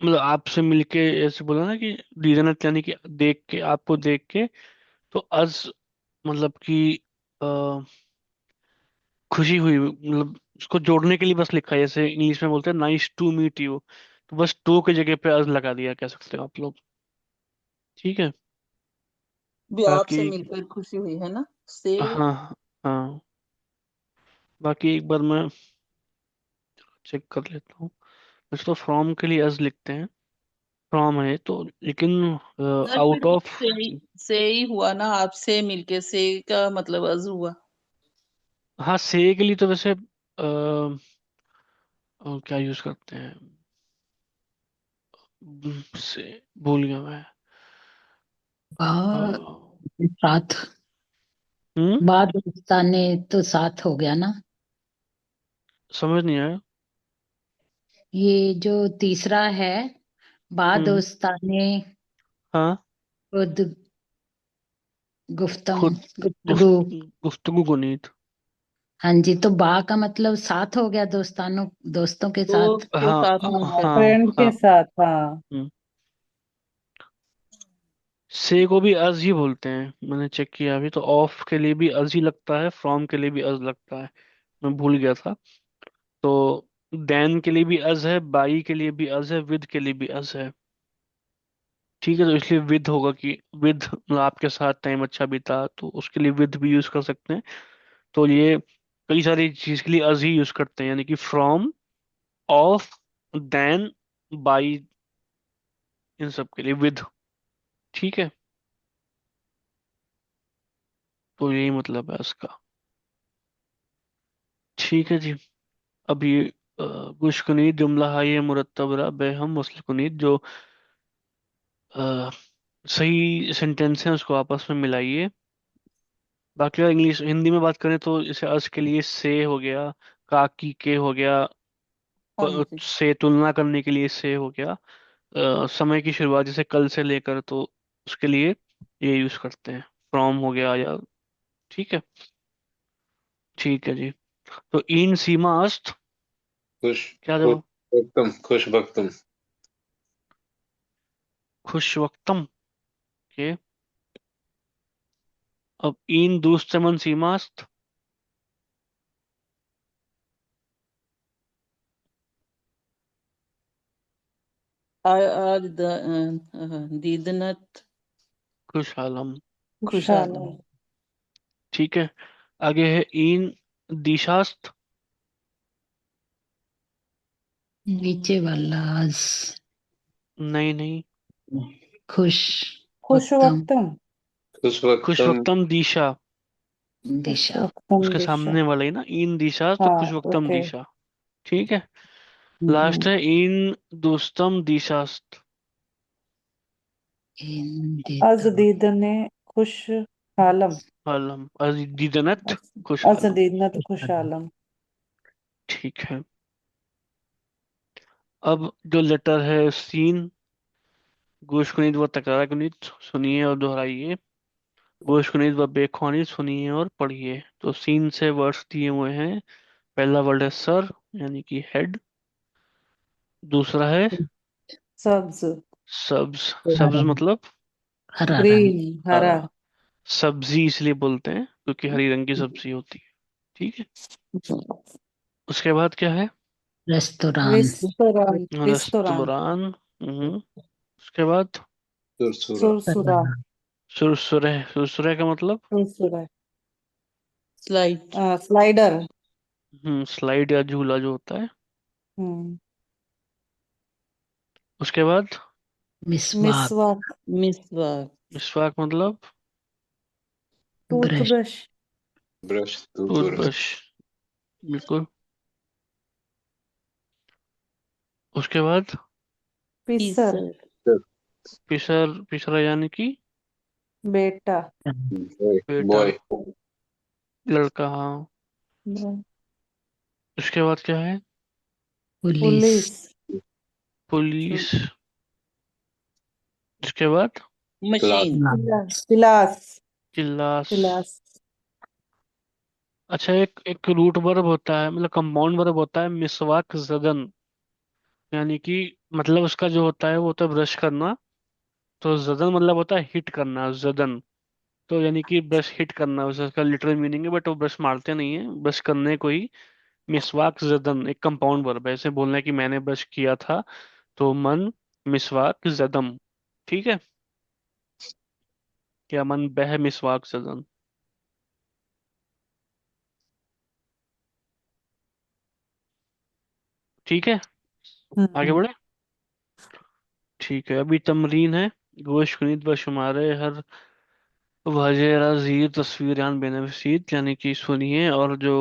मतलब आपसे मिलके, ऐसे बोला ना कि दीदानत, यानी कि देख के, आपको देख के, तो अज मतलब कि अ, खुशी हुई, मतलब उसको जोड़ने के लिए बस लिखा है, जैसे इंग्लिश में बोलते हैं नाइस टू मीट यू, तो बस टू की जगह पे अज लगा दिया, कह सकते हो आप लोग। ठीक है। भी बाकी आपसे मिलकर खुशी हुई है ना से। हाँ, हाँ, बाकी एक बार मैं चेक कर लेता हूँ। वैसे तो फ्रॉम के लिए अज लिखते हैं, फ्रॉम है तो, लेकिन सर फिर आउट वो ऑफ, से ही हुआ ना, आपसे मिलके से का मतलब अज हुआ। हाँ से के लिए तो वैसे क्या यूज करते हैं, से, भूल गया मैं। अ, साथ, हम्म, बाद दोस्ताने तो साथ हो गया ना। समझ नहीं आया। ये जो तीसरा है, बाद हम्म, दोस्ताने हाँ, खुद गुफ्तम, खुद गुफ्तगू। गुफ्तगू गुनीत। हाँ जी, तो बा का मतलब साथ हो गया, दोस्तानों, दोस्तों के साथ। दोस्त के हाँ, साथ में है। हाँ, फ्रेंड के हाँ। साथ। हाँ। हम्म, से को भी अज ही बोलते हैं, मैंने चेक किया अभी, तो ऑफ के लिए भी अज ही लगता है, फ्रॉम के लिए भी अज लगता है, मैं भूल गया था। तो देन के लिए भी अज है, बाई के लिए भी अज है, विद के लिए भी अज है। ठीक है, तो इसलिए विद होगा कि विद मतलब आपके साथ टाइम अच्छा बीता, तो उसके लिए विद भी यूज कर सकते हैं। तो ये कई सारी चीज के लिए अज ही यूज करते हैं, यानी कि फ्रॉम, ऑफ, देन, बाई, इन सब के लिए विद। ठीक है, तो यही मतलब है इसका। ठीक है जी। अभी गुशकुनीत जुमला हाई मुरत्तब रा बेहम मुस्लिकुनीत, जो अ, सही सेंटेंस है उसको आपस में मिलाइए। बाकी अगर इंग्लिश हिंदी में बात करें तो जैसे अस के लिए से हो गया, काकी के हो गया, हाँ जी। से तुलना करने के लिए से हो गया, समय की शुरुआत जैसे कल से लेकर, तो उसके लिए ये यूज करते हैं, फ्रॉम हो गया या। ठीक है। ठीक है जी। तो इन सीमा अस्त, खुश क्या खुश जवाब, वक्तम, खुश वक्तम। खुश वक्तम के। अब इन दोस्त मन सीमा अस्त, आज दीदनत खुशहालम। खुशहालम। ठीक है। आगे है ईन दिशास्त। नीचे वाला नहीं नहीं। खुश खुश उत्तम वक्तम। खुश खुश वक्तम। वक्तम दिशा। खुश दिशा। वक्तम उसके दिशा। सामने वाला ही ना, ईन दिशास्त तो हाँ, खुश वक्तम ओके। दिशा। ठीक है। लास्ट है ईन दोस्तम दिशास्त। अज हिंदितम दीदने खुश हालम। आलम अजीदनत खुश अज आलम। दीदनत खुश हालम। ठीक है। अब जो लेटर है सीन, गोश कुनीत व तकरार कुनीत सुनिए और दोहराइए। गोश कुनीत व बेख्वानी सुनिए और पढ़िए। तो सीन से वर्ड्स दिए हुए हैं। पहला वर्ड है सर, यानी कि हेड। दूसरा है सब्ज। सब्ज। सब्ज मतलब हरा रंग। ग्रीन, हरा। हरा। सब्जी इसलिए बोलते हैं क्योंकि हरी रंग की सब्जी होती है। ठीक है। उसके बाद क्या है? Restaurant restaurant. रेस्तोरां। रेस्तोरान। उसके बाद सुरसुरा। सुरसुरा। सुरसुरे। सुरसुरे का मतलब सुरसुरा। स्लाइड। स्लाइडर। स्लाइड या झूला जो होता है। हम्म। उसके बाद मिसवाक मिसवाक। मिसवाक। मिसवाक मतलब brush toothbrush. Brush toothbrush. Toothbrush. बिल्कुल। उसके बाद पिसर। टीसर। पिसर। पिसरा यानी कि बेटा। बॉय। बेटा, बॉय। लड़का। हाँ। उसके बाद क्या है? Police police. पुलिस। उसके बाद क्लास। मशीन। गिलास। गिलास। गिलास। गिलास। अच्छा, एक एक रूट वर्ब होता है, मतलब कंपाउंड वर्ब होता है मिसवाक जदन। यानी कि मतलब उसका जो होता है वो होता है ब्रश करना। तो जदन मतलब होता है हिट करना, जदन। तो यानी कि ब्रश हिट करना उसका लिटरल मीनिंग है, बट वो ब्रश मारते नहीं है, ब्रश करने को ही मिसवाक जदन एक कंपाउंड वर्ब है। ऐसे बोलना है कि मैंने ब्रश किया था, तो मन मिसवाक जदम। ठीक है। क्या मन बह मिसवाक जदन। ठीक है। आगे हम्म। बढ़े। ठीक है, अभी तमरीन है। गोश कुनीत व शुमारे हर वाजेरा जीर तस्वीर यान बेनफीस, यानी कि सुनिए और जो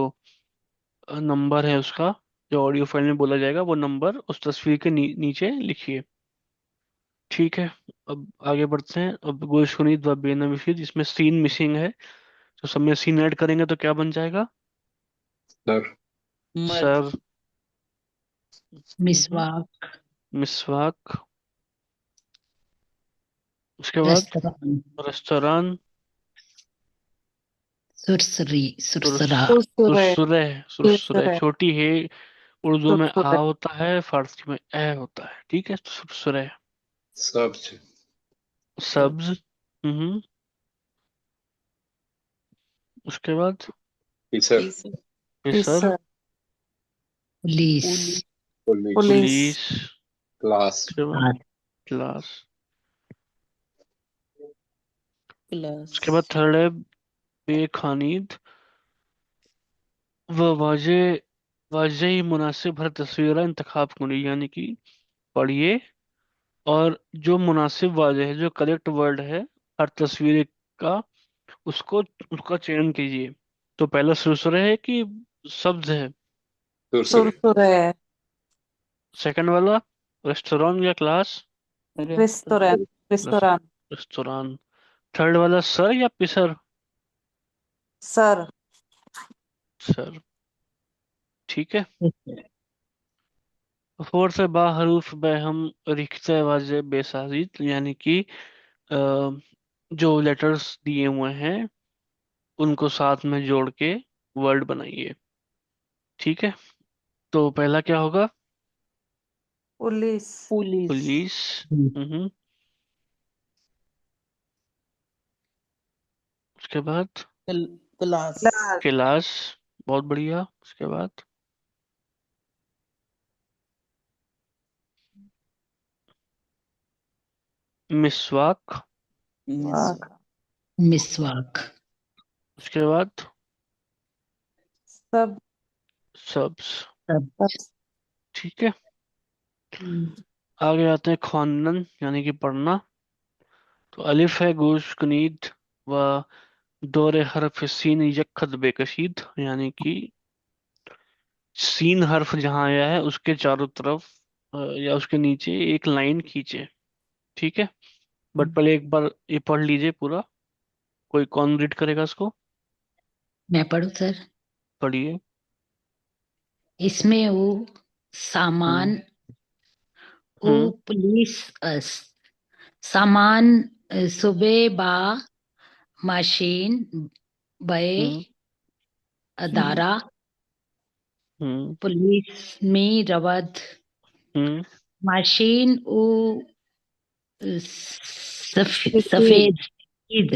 नंबर है उसका, जो ऑडियो फाइल में बोला जाएगा वो नंबर उस तस्वीर के नीचे लिखिए। ठीक है। अब आगे बढ़ते हैं। अब गोश कुनीत व बेनफीस, इसमें सीन मिसिंग है, तो सब में सीन ऐड करेंगे तो क्या बन जाएगा? सर। मग। सर। हम्म, मिसवाक मिसवाक। उसके बाद रेस्तोरां रेस्तोरां। सुरसरी सुरसरा सुरसुरे। सुरसुरे। सुरसुरे सुरसुरे। छोटी है। उर्दू में आ सुरसुरे। होता है, फारसी में ए होता है। ठीक है, तो सुरसुरे। सब्ज। सब्ज। हम्म। उसके बाद टीसर। टीसर। पेसर। टीसर। पुलिस पुली। पुलिस। पुलिस। पुलिस। क्लास। उसके बाद आर्ट क्लास। क्लास। उसके बाद थर्ड है बेखानीद व वाजे वाजही मुनासिब हर तस्वीर इंतखाब कुनी, यानी कि पढ़िए और जो मुनासिब वाजे है, जो करेक्ट वर्ड है हर तस्वीर का, उसको उसका चयन कीजिए। तो पहला सुरसुरे है कि सब्ज है? सुरसुरे। सुरसुरे। सेकंड वाला रेस्टोरेंट या class? Restaurant. Restaurant. Restaurant. Restaurant. Third वाला सर या पिसर? सर। सर। ठीक है। फोर से बा हरूफ बे हम रिख्ते वाजे बेसाजिद, यानी कि अ, जो लेटर्स दिए हुए हैं उनको साथ में जोड़ के वर्ड बनाइए। ठीक है। तो पहला क्या होगा? पुलिस। पुलिस। पुलिस। हम्म। उसके बाद क्लास। क्लास। क्लास। बहुत बढ़िया। उसके बाद मिसवाक। मिस मिसवाक। उसके बाद सब सब्स। सब। सब ठीक है, आगे आते हैं ख्वानन यानी कि पढ़ना। तो अलिफ है गोश कुनीद व दौरे हरफ सीन यखद बेकशीद, यानी कि सीन हर्फ जहाँ आया है उसके चारों तरफ या उसके नीचे एक लाइन खींचे। ठीक है, बट पहले एक बार ये पढ़ लीजिए पूरा। कोई कौन रीड करेगा इसको? मैं पढ़ूं सर? पढ़िए। इसमें वो हम्म। सामान, वो हम्म। पुलिस सामान, सुबह बा मशीन बे हम्म। अदारा हम्म। पुलिस में रवद हम्म। मशीन उ सफेद सफेद ईद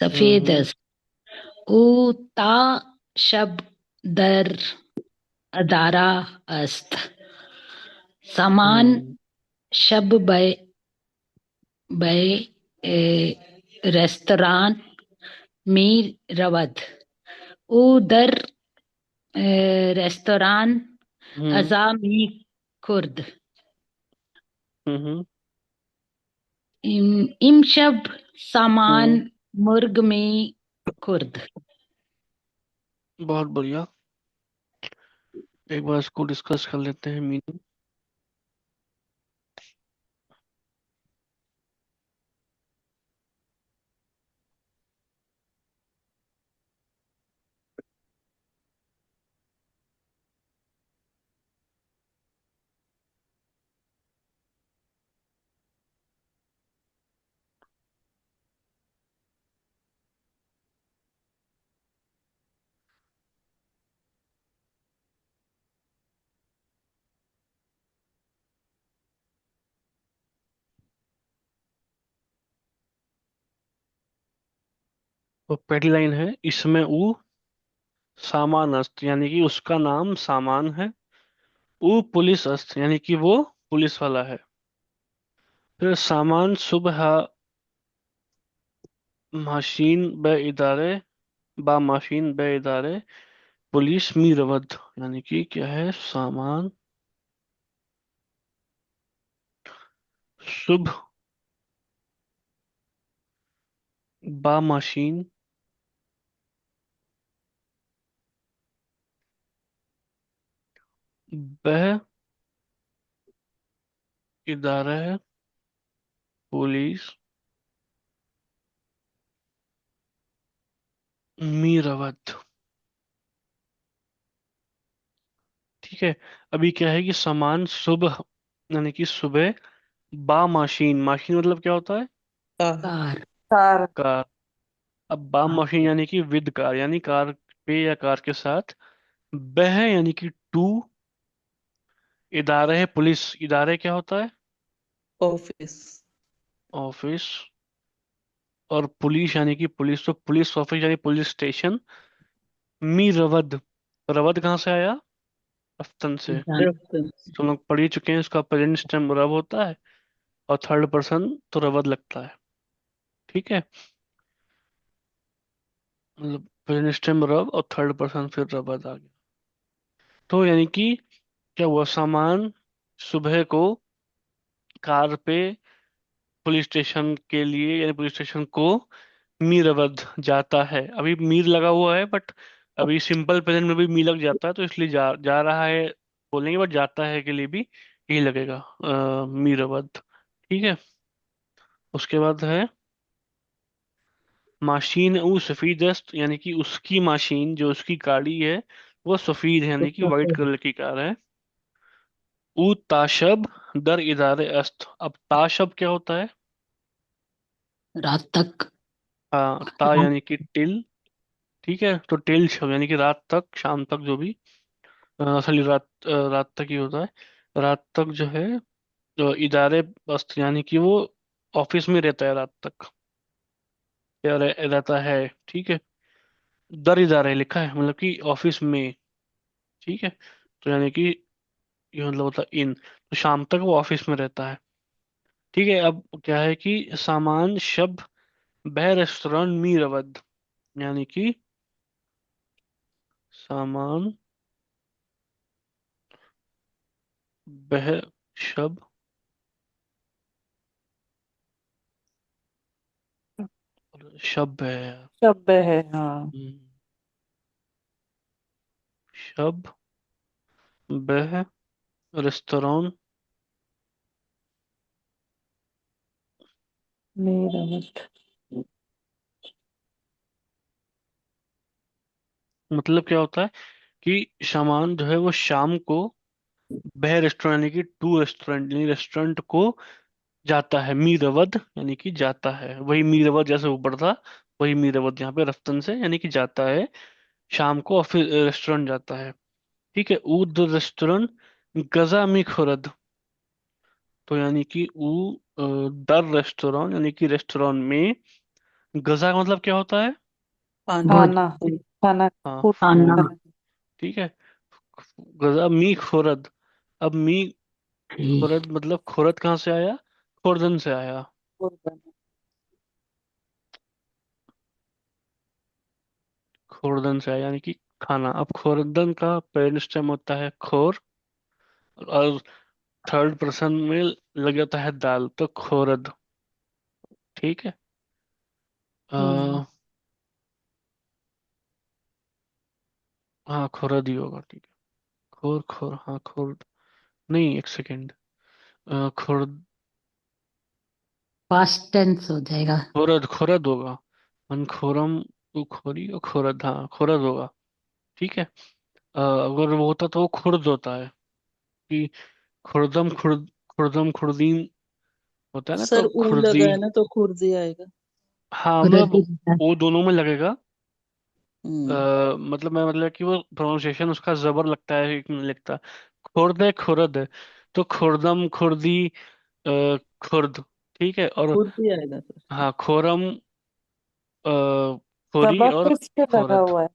सफेद हम्म। उ ता शब दर अदारा अस्त सामान हम्म। शब बे बे रेस्तरान में रवद उ दर रेस्तरान हम्म। अजा में कुर्द हम्म। इमशब सामान हम्म। मुर्ग में कुर्द। बहुत बढ़िया। एक बार इसको डिस्कस कर लेते हैं मीनिंग। तो पहली लाइन है, इसमें ऊ सामान अस्त, यानी कि उसका नाम सामान है। ऊ पुलिस अस्त, यानी कि वो पुलिस वाला है। फिर सामान सुबह माशीन ब इदारे बा माशीन ब इदारे पुलिस मी रवद, यानी कि क्या है, सामान सुबह बा माशीन बह इदारे पुलिस मी रवद। ठीक है, अभी क्या है कि सामान सुबह यानी कि सुबह बा माशीन, माशीन मतलब क्या होता है? Car car. Car car. अब बा मशीन यानी कि विद कार, यानी कार पे या कार के साथ। बह यानी कि टू। इदारे है पुलिस, इदारे क्या होता है? Office office. और पुलिस यानी कि पुलिस, तो पुलिस ऑफिस यानी पुलिस स्टेशन। मी रवद, रवद कहाँ से आया? रफ्तन से। रेफरेंस तो हम लोग पढ़ ही चुके हैं, इसका प्रेजेंट टेंस रव होता है और थर्ड पर्सन तो रवद लगता है। ठीक है, मतलब प्रेजेंट टेंस रव और थर्ड पर्सन फिर रवद आ गया। तो यानी कि क्या हुआ, सामान सुबह को कार पे पुलिस स्टेशन के लिए यानी पुलिस स्टेशन को मीरवध जाता है। अभी मीर लगा हुआ है बट अभी सिंपल प्रेजेंट में भी मी लग जाता है, तो इसलिए जा रहा है बोलेंगे, बट जाता है के लिए भी यही लगेगा, मीरवध। ठीक है, उसके बाद है माशीन उ सफीदस्त, यानी कि उसकी माशीन जो उसकी गाड़ी है वो सफीद है, यानी कि वाइट कलर की कार है। उ ताशब दर इदारे अस्त, अब ताशब क्या होता है? रात तक। हाँ, ता यानी कि टिल। ठीक है, तो टिल शब यानी कि रात तक, शाम तक जो भी, असली रात, रात तक ही होता है। रात तक जो है, जो इदारे बस्त यानी कि वो ऑफिस में रहता है रात तक, या रहता है। ठीक है, दर इदारे लिखा है मतलब कि ऑफिस में। ठीक है, तो यानी कि ये मतलब होता है इन, तो शाम तक वो ऑफिस में रहता है। ठीक है, अब क्या है कि सामान शब बह रेस्टोरेंट मी रवद, यानी कि सामान बह शब, शब है। शब्द है, हाँ। हम्म, शब बह रेस्टोरेंट मेरा मत। मतलब क्या होता है कि सामान जो है वो शाम को बह रेस्टोरेंट यानी कि टू रेस्टोरेंट यानी रेस्टोरेंट को जाता है, मीरवद यानी कि जाता है, वही मीरवद जैसे ऊपर था, वही मीरवद यहाँ पे रफ्तन से यानी कि जाता है, शाम को और फिर रेस्टोरेंट जाता है। ठीक है, ऊद रेस्टोरेंट गजा मी खुरद, तो यानी कि दर रेस्टोरेंट यानी कि रेस्टोरेंट में, गजा का मतलब क्या होता है? पानी। भोज खाना। खाना। हाँ, फूड। खाना। फूड। ठीक है, गजा मी खुरद। अब मी खुरद मतलब खुरद कहाँ से आया? खुर्दन से आया। खुर्दन से आया यानी कि खाना। अब खुर्दन का पेरेंट स्टेम होता है खोर, और थर्ड पर्सन में लग जाता है दाल, तो खोरद। ठीक है। हम्म। आ, हाँ, खुरद ही होगा, ठीक है। खोर खोर, हाँ खोर, नहीं एक सेकेंड, खुरद, पास्ट टेंस हो जाएगा। खुरद खुरद होगा। मनखोरम, खोरी और खुरद, हाँ खुरद होगा। ठीक है। अगर वो होता तो वो खुर्द होता है, कि खुर्दम खुर्द, खुर्दम खुर्दीन होता है ना, सर तो ऊ खुर्दी। लगा है ना तो खुर्दी आएगा। हाँ मतलब खुरद वो दोनों में लगेगा। हम्म। मतलब मैं मतलब कि वो प्रोनाउंसिएशन उसका जबर लगता है, एक में लिखता है खुर्द है खुरद है, तो खुर्दम खुर्दी, खुर्द। ठीक है, और खुर्दी आएगा सर। हाँ खोरम, अ, खोरी जबा और किस पे लगा खोरद। हुआ है?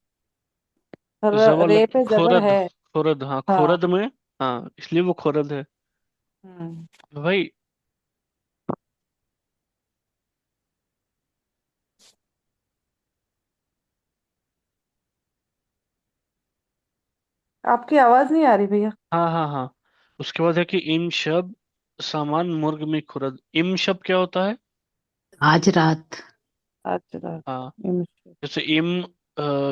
जबर रे लग पे जबर खोरद, है। खोरद, हाँ हाँ। खोरद में, हाँ इसलिए वो खोरद है हम्म। भाई। आपकी आवाज नहीं आ रही भैया। हाँ हाँ हाँ, उसके बाद है कि इम शब सामान मुर्ग में खुरद। इम शब क्या होता है? आज रात। आज रात। हाँ, इम- जैसे इम,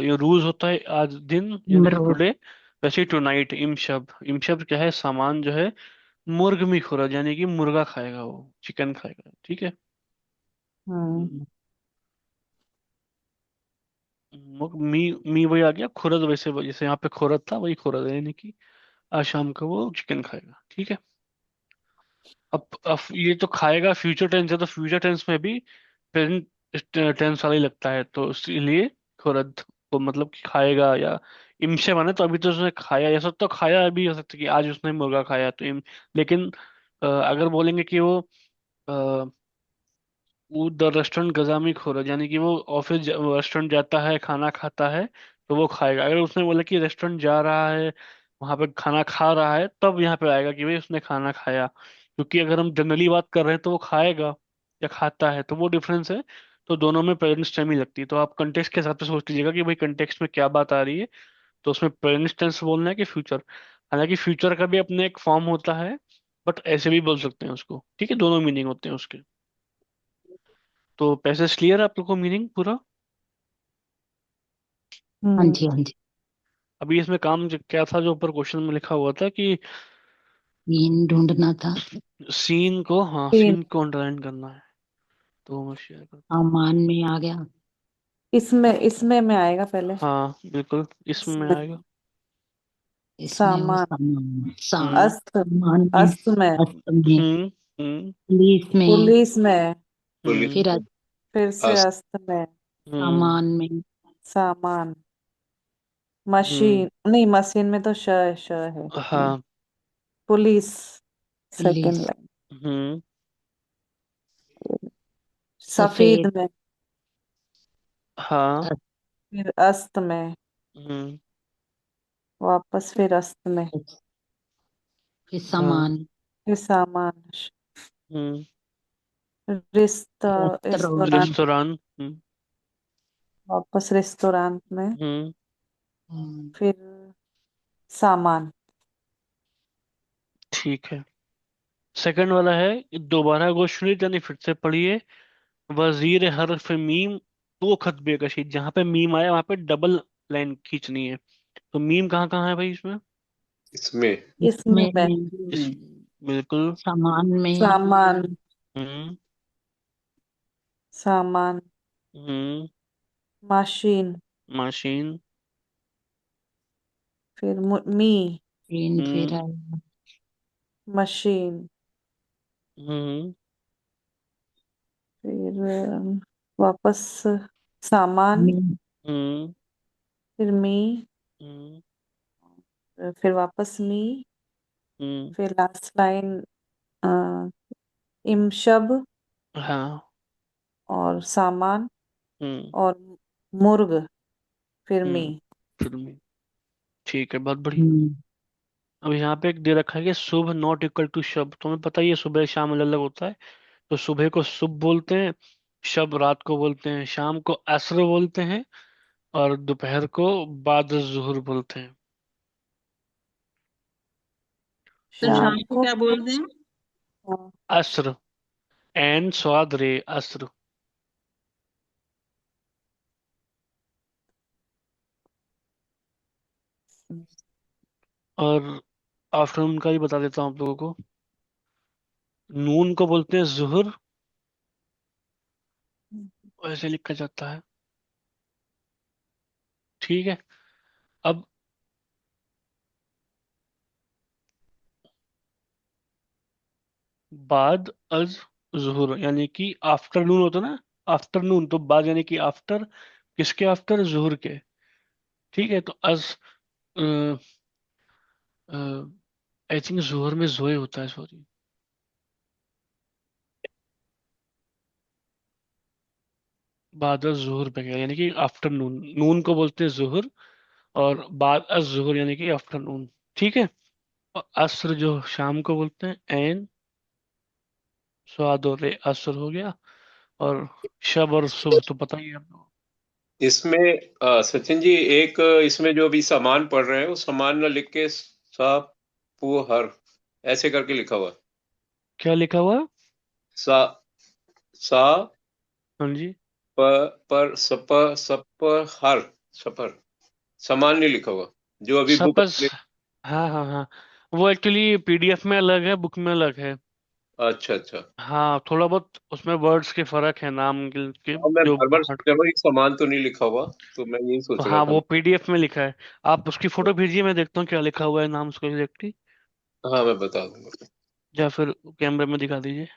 ये रूज होता है आज दिन यानी कि इमरोज। टुडे, वैसे ही टू नाइट। इम शब, इम शब क्या है? सामान जो है मुर्ग में खुरद यानी कि मुर्गा खाएगा, वो चिकन खाएगा। ठीक है। हम्म। हम्म, मी मी वही आ गया, खुरद वैसे जैसे यहाँ पे खुरद था, वही खुरद है यानी कि आज शाम को वो चिकन खाएगा। ठीक है। अब ये तो खाएगा फ्यूचर टेंस है, तो फ्यूचर टेंस में भी प्रेजेंट टेंस वाला ही लगता है, तो इसलिए खुरद को मतलब कि खाएगा, या इमशे माने तो अभी तो उसने खाया, ऐसा तो खाया अभी हो सकता है कि आज उसने मुर्गा खाया, तो इम, लेकिन अगर बोलेंगे कि वो द रेस्टोरेंट गजामी खोरा, यानी कि वो ऑफिस रेस्टोरेंट जाता है, खाना खाता है, तो वो खाएगा। अगर उसने बोला कि रेस्टोरेंट जा रहा है, वहां पे खाना खा रहा है, तब यहाँ पे आएगा कि भाई उसने खाना खाया, क्योंकि अगर हम जनरली बात कर रहे हैं तो वो खाएगा या खाता है, तो वो डिफरेंस है। तो दोनों में प्रेजेंट टाइम ही लगती है, तो आप कंटेक्स्ट के हिसाब से सोच लीजिएगा कि भाई कंटेक्स्ट में क्या बात आ रही है, तो उसमें प्रेजेंट टेंस बोलना है कि फ्यूचर। हालांकि फ्यूचर का भी अपने एक फॉर्म होता है, बट ऐसे भी बोल सकते हैं उसको। ठीक है, दोनों मीनिंग होते हैं उसके। तो पैसेज क्लियर है आप लोग को, मीनिंग पूरा? हाँ हम्म। जी, हाँ जी। अभी इसमें काम क्या था जो ऊपर क्वेश्चन में लिखा हुआ था कि सीन ढूंढना था। सीन को, हाँ तीन। सीन को अंडरलाइन करना है, तो मैं शेयर करता हूँ। सामान में आ गया। इसमें में आएगा पहले। हाँ बिल्कुल, इसमें इसमें। आएगा। इसमें वो सामान। सामान, हम्म अस्त। सामान में, अस्त में। अस्त में, हम्म हम्म पुलिस में, पुलिस में। पुलिस हम्म फिर फिर से अस्त अस्त में। हम्म सामान में। सामान। हम्म, मशीन नहीं, मशीन में तो श है। हाँ पुलिस। Second police. लाइन। हम्म सफेद सफेद। में। हाँ फिर अस्त में। हम्म वापस फिर अस्त में। फिर हाँ सामान। फिर सामान। हम्म रिश्ता रेस्टोरेंट। Restaurant, restaurant. वापस रेस्तोरां में, हम्म फिर सामान। ठीक है। सेकंड वाला है, दोबारा गो सुनीत यानी फिर से पढ़िए। वजीर हर्फ मीम तो खत बेकशी, जहां पे मीम आया वहां पे डबल लाइन खींचनी है। तो मीम कहाँ कहाँ है भाई इसमें? इसमें इसमें इसमें इस बिल्कुल। सामान में। सामान, हम्म सामान, हम्म मशीन, मशीन। फिर मी, इन फिर हम्म आया मशीन, हम्म फिर वापस सामान, में। हम्म फिर मी, हम्म फिर वापस मी, हम्म फिर लास्ट लाइन इमशब, हाँ। और सामान, हम्म और मुर्ग, फिर मी। फिर में ठीक है, बहुत बढ़िया। हम्म, अब यहाँ पे एक दे रखा है कि शुभ नॉट इक्वल टू शब। तुम्हें पता ही है सुबह शाम अलग अलग होता है। तो सुबह को शुभ बोलते हैं, शब रात को बोलते हैं, शाम को असर बोलते हैं, और दोपहर को बाद जुहर बोलते हैं। तो तो शाम शाम को को क्या बोलते हैं? हाँ, असर, एन स्वाद रे असर। और आफ्टरनून का भी बता देता हूँ आप लोगों को। नून को बोलते हैं जुहर, ऐसे लिखा जाता है। ठीक है। अब बाद अज जुहर यानी कि आफ्टरनून होता है ना। आफ्टरनून तो बाद यानी कि आफ्टर, किसके आफ्टर? जुहर के। ठीक है। तो अज आई थिंक जुहर में जोए होता है, सॉरी। बाद अज जुहर पे गया यानी कि आफ्टरनून। नून को बोलते हैं जुहर, और बाद अज जुहर यानी कि आफ्टरनून। ठीक है। और असर जो शाम को बोलते हैं, एन स्वाद और रे असर हो गया। और शब और शुभ तो पता ही है आपको। इसमें सचिन जी, एक इसमें जो अभी सामान पढ़ रहे हैं वो सामान ना लिख के सा पू हर ऐसे करके लिखा हुआ है। क्या लिखा हुआ है? सा सा हाँ जी। प पर सप सप हर सपर सामान नहीं लिखा हुआ जो अभी बुक सपस। हाँ हाँ हाँ। वो एक्चुअली पीडीएफ में अलग है, बुक में अलग है। अच्छा अच्छा। हाँ, थोड़ा बहुत उसमें वर्ड्स के फर्क है, नाम के हाँ, मैं जो बार बार हट। चलो, एक सामान तो नहीं लिखा हुआ, तो मैं यही तो सोच रहा हाँ, था। वो पीडीएफ में लिखा है। आप उसकी फोटो भेजिए, मैं देखता हूँ क्या लिखा हुआ है नाम उसका एग्जैक्टली। हाँ, मैं बता दूंगा। या फिर कैमरे में दिखा दीजिए।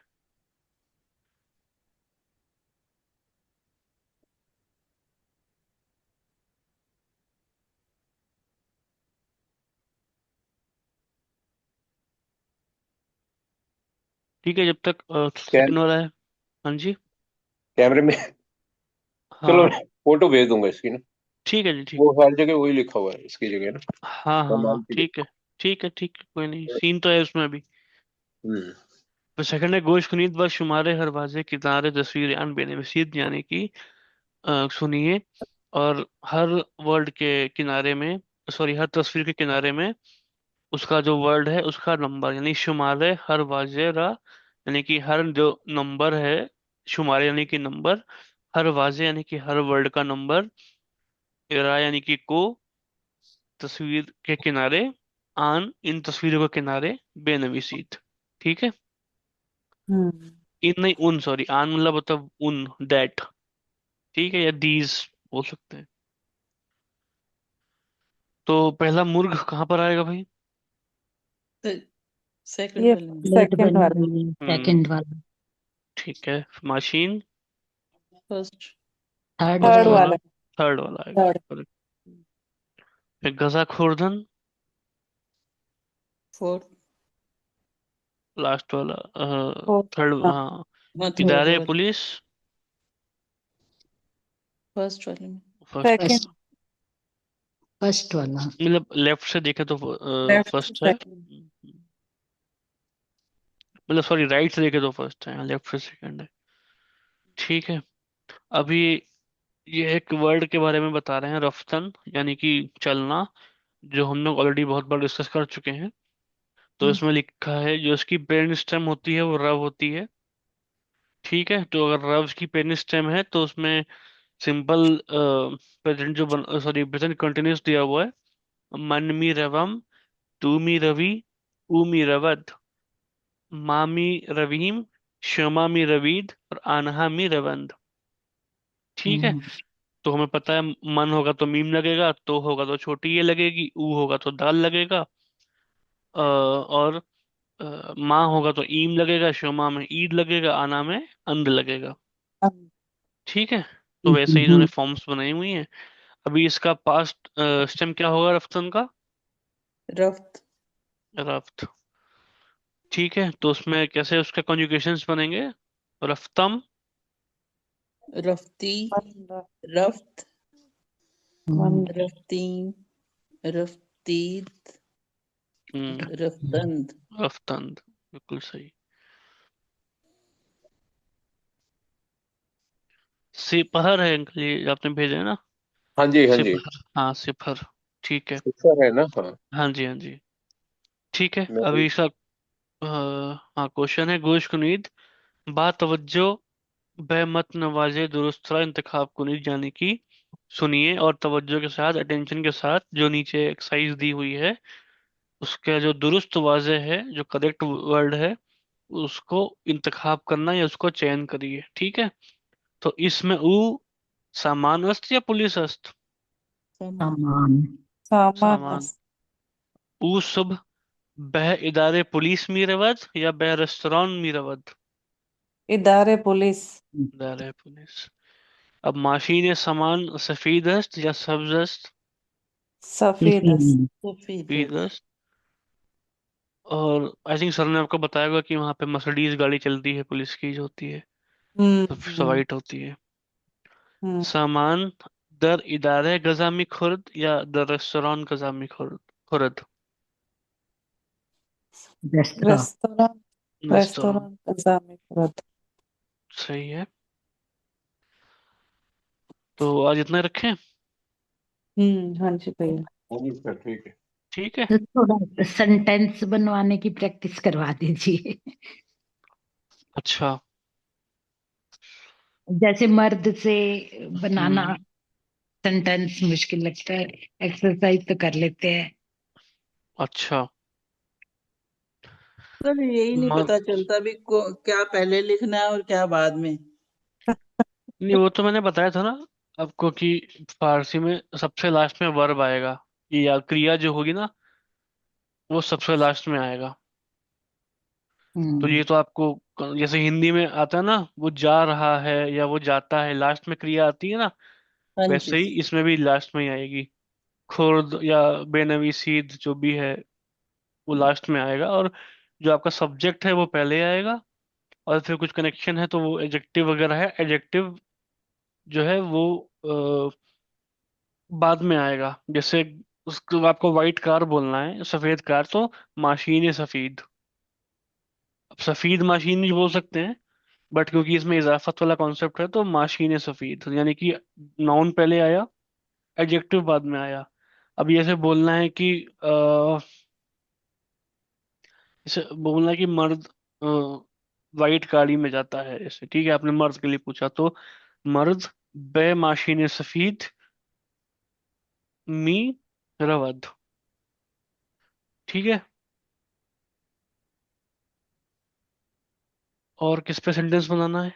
ठीक है, जब तक कैम सेकंड वाला है। हाँ जी। कैमरे में चलो, हाँ, मैं फोटो भेज दूंगा इसकी ना। ठीक है जी, ठीक वो है। हर जगह वही लिखा हुआ है इसकी जगह ना, हाँ हाँ हाँ, सामान की ठीक है। जगह। ठीक है ठीक है, कोई नहीं, सीन तो है उसमें अभी। हम्म। तो सेकंड है, गोश खुनीत व शुमारे हर वाजे किनारे तस्वीर आन बेनसीब, यानी कि सुनिए, और हर वर्ड के किनारे में, सॉरी, हर तस्वीर के किनारे में उसका जो वर्ड है उसका नंबर, यानी शुमारे हर वाजेरा, यानी कि हर जो नंबर है, शुमारे यानी कि नंबर, हर वाजे यानी कि हर वर्ड का नंबर, इरा यानी कि को, तस्वीर के किनारे, आन इन तस्वीरों के किनारे, बेनवीसीत। ठीक है। हम्म इन नहीं, उन, सॉरी, आन मतलब मतलब उन, दैट। ठीक है, या दीज बोल सकते हैं। तो पहला मुर्ग कहाँ पर आएगा भाई? तो सेकंड ये वाले में। लेट सेकंड बनी वाले। हुई है हम्म सेकंड वाला। ठीक है। Machine first. Third first third वाला। वाला। वाला। थर्ड वाला आएगा। थर्ड। correct। फिर गजा खोरधन, फोर्थ। लास्ट वाला। फोर्थ। थर्ड, हाँ, हाँ। हाँ, थर्ड इदारे वाले। पुलिस, फर्स्ट वाले में। First second. फर्स्ट। वाला। फर्स्ट वाला। मतलब लेफ्ट से देखे तो लेफ्ट से फर्स्ट है। सेकंड। मतलब सॉरी, राइट से देखे तो फर्स्ट है, लेफ्ट से सेकंड है। ठीक है। अभी ये एक वर्ड के बारे में बता रहे हैं, रफ्तन, यानी कि चलना, जो हम लोग ऑलरेडी बहुत बार डिस्कस कर चुके हैं। तो हम्म इसमें लिखा है जो इसकी पेन स्टेम होती है वो रव होती है। ठीक है, तो अगर रव की पेन स्टेम है तो उसमें सिंपल प्रेजेंट जो सॉरी प्रेजेंट कंटिन्यूस दिया हुआ है। मन मी रवम, तू मी रवि, ऊ मी रवद, मामी रवीम, शमा मी रवीद और आनहा मी रवंद। ठीक है, हम्म तो हमें पता है मन होगा तो मीम लगेगा, तो होगा तो छोटी ये लगेगी, ऊ होगा तो दाल लगेगा, और माँ होगा तो ईम लगेगा, शोमा में ईद लगेगा, आना में अंद लगेगा। ठीक है, तो वैसे ही इन्होंने फॉर्म्स बनाई हुई हैं। अभी इसका पास्ट स्टेम क्या होगा रफ्तन का? रफ्त रफ्त। ठीक है, तो उसमें कैसे उसके कॉन्जुगेशंस बनेंगे? रफ्तम। रफ्ती, मंद रफ्त, हम्म, रफ्तीन, रफ्तीत, हम्म। रफ्तंद। रफ्तंद, बिल्कुल सही। सिपहर है अंकल, ये आपने भेजा है ना? हाँ जी, हाँ जी। सिपहर, हाँ सिपहर। ठीक है। सिफर है ना? हाँ। हाँ जी, हाँ जी। ठीक है, मैं अभी इसका हाँ क्वेश्चन है, गोश कुनीद, बा तवज्जो, बे मत नवाजे दुरुस्तरा इंतखाब कुनीद, यानी कि सुनिए और तवज्जो के साथ, अटेंशन के साथ, जो नीचे एक्सरसाइज दी हुई है उसका जो दुरुस्त वाजे है, जो करेक्ट वर्ड है, उसको इंतखाब करना या उसको चयन करिए। ठीक है, तो इसमें ऊ सामान अस्त या पुलिस अस्त? सामान, सामान। सामान सामान। ऊ सुब बह इदारे पुलिस मी रवद या बह रेस्तरान मी रवद? इदारे पुलिस इदारे पुलिस। अब माशीन सामान सफीद अस्त या सब्ज अस्त? सफेद सफेद। सफीद सफेद, अस्त। और आई थिंक सर ने आपको बताया होगा कि वहाँ पे मर्सिडीज गाड़ी चलती है पुलिस की, जो होती है सब हम्म वाइट होती है। हम्म सामान दर इदारे गजामी खुर्द या दर रेस्तरान गजामी Khurd? Khurd. Restaurant. Restaurant रेस्तरान। Restaurant अज़ामी Farad. सही है, तो आज इतना ही रखें। हाँ जी भैया। हाँ जी सर, ठीक है। ठीक है। तो थोड़ा सेंटेंस बनवाने की प्रैक्टिस करवा दीजिए। अच्छा। जैसे मर्द से बनाना हम्म। सेंटेंस मुश्किल लगता है, एक्सरसाइज तो कर लेते हैं। अच्छा। सर यही नहीं मर पता चलता भी क्या पहले लिखना है और क्या बाद में। नहीं, वो तो मैंने बताया था ना आपको कि फारसी में सबसे लास्ट में वर्ब आएगा, या क्रिया जो होगी ना वो सबसे लास्ट में आएगा। तो ये हम्म। तो आपको, जैसे हिंदी में आता है ना, वो जा रहा है या वो जाता है, लास्ट में क्रिया आती है ना, हाँ जी। वैसे ही इसमें भी लास्ट में ही आएगी। खुर्द या बेनवीसीद जो भी है वो लास्ट में आएगा, और जो आपका सब्जेक्ट है वो पहले आएगा, और फिर कुछ कनेक्शन है तो वो एडजेक्टिव वगैरह है, एडजेक्टिव जो है वो बाद में आएगा। जैसे उसको आपको वाइट कार बोलना है, सफेद कार, तो माशीन सफीद। अब सफीद माशीन नहीं बोल सकते हैं, बट क्योंकि इसमें इजाफत वाला कॉन्सेप्ट है तो माशीन सफीद, यानी कि नाउन पहले आया, एडजेक्टिव बाद में आया। अब ये ऐसे बोलना है कि जैसे बोलना है कि मर्द वाइट गाड़ी में जाता है, ऐसे। ठीक है, आपने मर्द के लिए पूछा, तो मर्द बे माशीन सफीद मी रवद। ठीक है, और किस पे सेंटेंस बनाना है?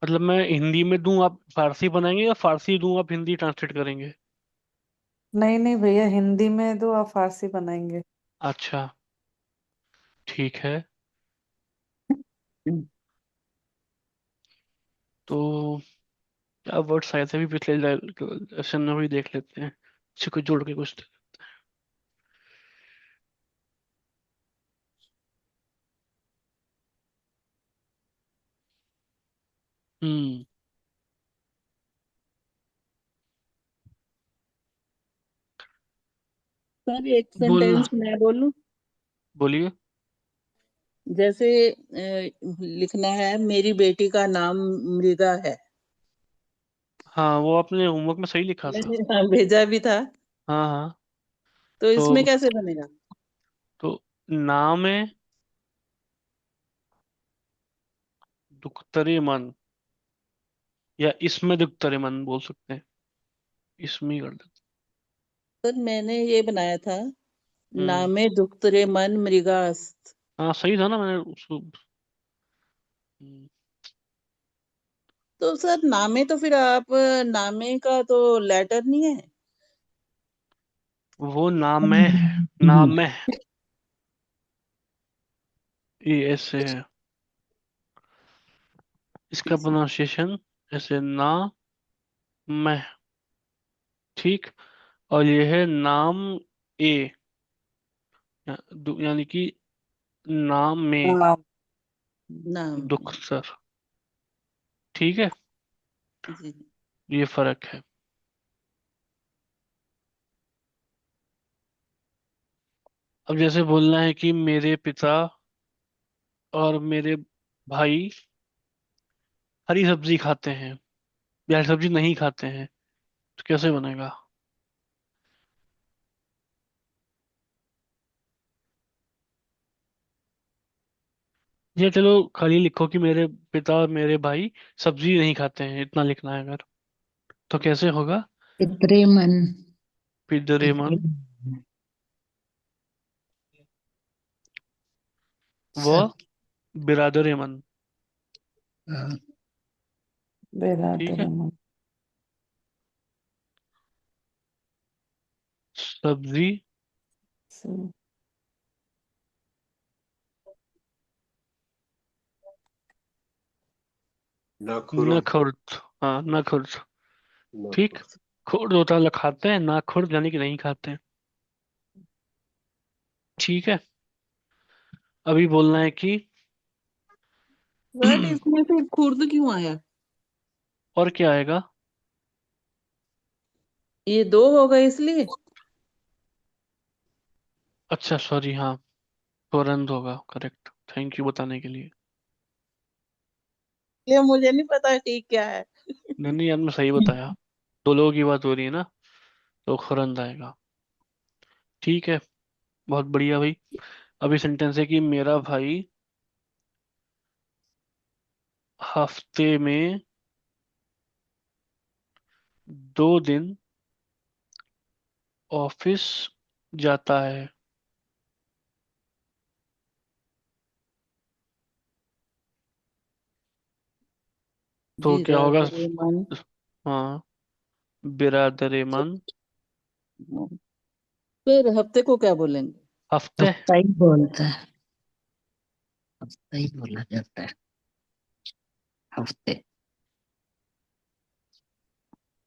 मतलब मैं हिंदी में दूं आप फारसी बनाएंगे, या फारसी दूं आप हिंदी ट्रांसलेट करेंगे? नहीं नहीं भैया, हिंदी में तो आप फारसी बनाएंगे। अच्छा, ठीक है। तो क्या वर्ड्स आए थे अभी पिछले लेसन में, भी देख लेते हैं, इसी को जोड़ के कुछ। हम्म। सर एक बोलना, सेंटेंस मैं बोलूं? बोलिए। जैसे लिखना है मेरी बेटी का नाम मृगा है। हाँ, वो आपने होमवर्क में सही लिखा था। मैंने हाँ, भेजा भी था। हाँ हाँ। तो तो इसमें कैसे बनेगा? तो नाम है दुख्तरे मन, या इसमें दुख्तरे मन बोल सकते हैं, इसमें ही कर देते सर मैंने ये बनाया था, हैं। नामे दुख्तरे मन मृगास्त। हाँ सही था ना, मैंने उसको। हम्म, तो सर नामे तो फिर आप नामे का तो लेटर नहीं है। वो नाम है, नाम है, ये ऐसे है, इसका प्रोनाउंसिएशन ऐसे ना मैं, ठीक। और ये है नाम ए, यानी कि नाम में हाँ, नाम दुख सर, ठीक है। जी। ये फर्क है। अब जैसे बोलना है कि मेरे पिता और मेरे भाई हरी सब्जी खाते हैं, या हरी सब्जी नहीं खाते हैं, तो कैसे बनेगा? ये चलो खाली लिखो कि मेरे पिता और मेरे भाई सब्जी नहीं खाते हैं, इतना लिखना है अगर, तो कैसे होगा? पितरे मन। पितरेमन व सब। बिरादरेमन, ठीक बेरादर है। मन। सब्जी सब। ना न खुरुन, खुर्द, हाँ न खुर्द, ना ठीक। खुरुन। खुर्द होता है खाते हैं, ना खुर्द यानी कि नहीं खाते हैं, ठीक है। अभी बोलना है कि बट इसमें फिर खुर्द क्यों आया? और क्या आएगा? ये दो हो गए इसलिए। अच्छा सॉरी, हाँ, खुरंद होगा, करेक्ट, थैंक यू बताने के लिए। ये मुझे नहीं पता कि क्या है। नहीं नहीं यार, मैं सही बताया, दो लोगों की बात हो रही है ना, तो खुरंद आएगा, ठीक है। बहुत बढ़िया भाई। अभी सेंटेंस है कि मेरा भाई हफ्ते में 2 दिन ऑफिस जाता है। तो क्या होगा? बिरादर मन। हाँ, बिरादरेमन फिर हफ्ते को क्या बोलेंगे? हफ्ते। हफ्ता ही बोलता है, हफ्ता ही बोला जाता है, हफ्ते।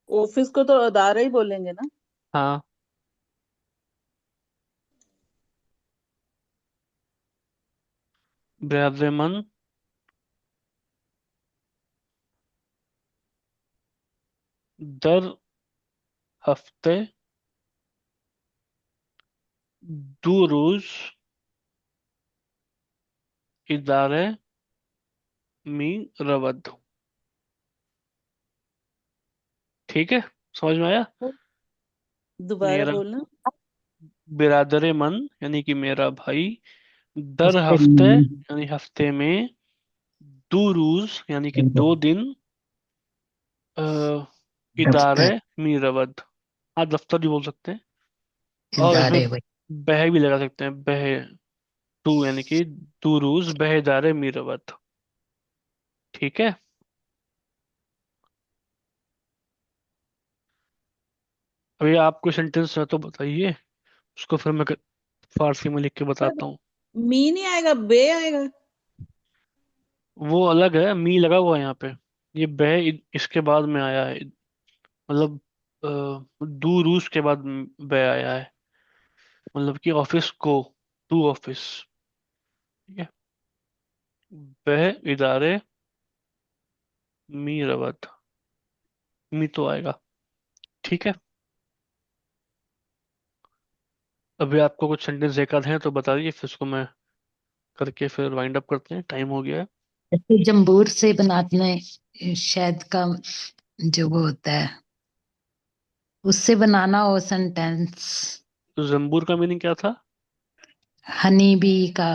ऑफिस को तो अदारा ही बोलेंगे ना। हाँ, बिरादरेमन दर हफ्ते दो रोज इदारे में रवद, ठीक है, समझ में आया? दोबारा मेरा बोलना। बिरादरेमन यानी कि मेरा भाई, दर हफ्ते हफ्ते में। यानी हफ्ते में, दो रोज यानी कि 2 दिन, अ, इदारे दफ्तर। में रवद, हाँ दफ्तर भी बोल सकते हैं। और इसमें इदारे भाई। बह भी लगा सकते हैं, बह, टू यानी कि दुरूज बहदारे मीरवत, ठीक है। अभी आप कोई सेंटेंस है तो बताइए, उसको फिर मैं फारसी में लिख के पर बताता हूँ। मी नहीं आएगा, बे आएगा। वो अलग है, मी लगा हुआ है यहाँ पे, ये बह इसके बाद में आया है, मतलब दूरूज के बाद बह आया है, मतलब कि ऑफिस को, टू ऑफिस, ठीक है। बह इदारे मी रवत, मी तो आएगा, ठीक है। अभी आपको कुछ सेंटेंस एक आधे हैं तो बता दीजिए, फिर उसको मैं करके फिर वाइंड अप करते हैं, टाइम हो गया है। जैसे जम्बूर से बनाते हैं शहद का, जो वो होता है, उससे बनाना हो सेंटेंस। तो जम्बूर का मीनिंग क्या था? हनी बी का,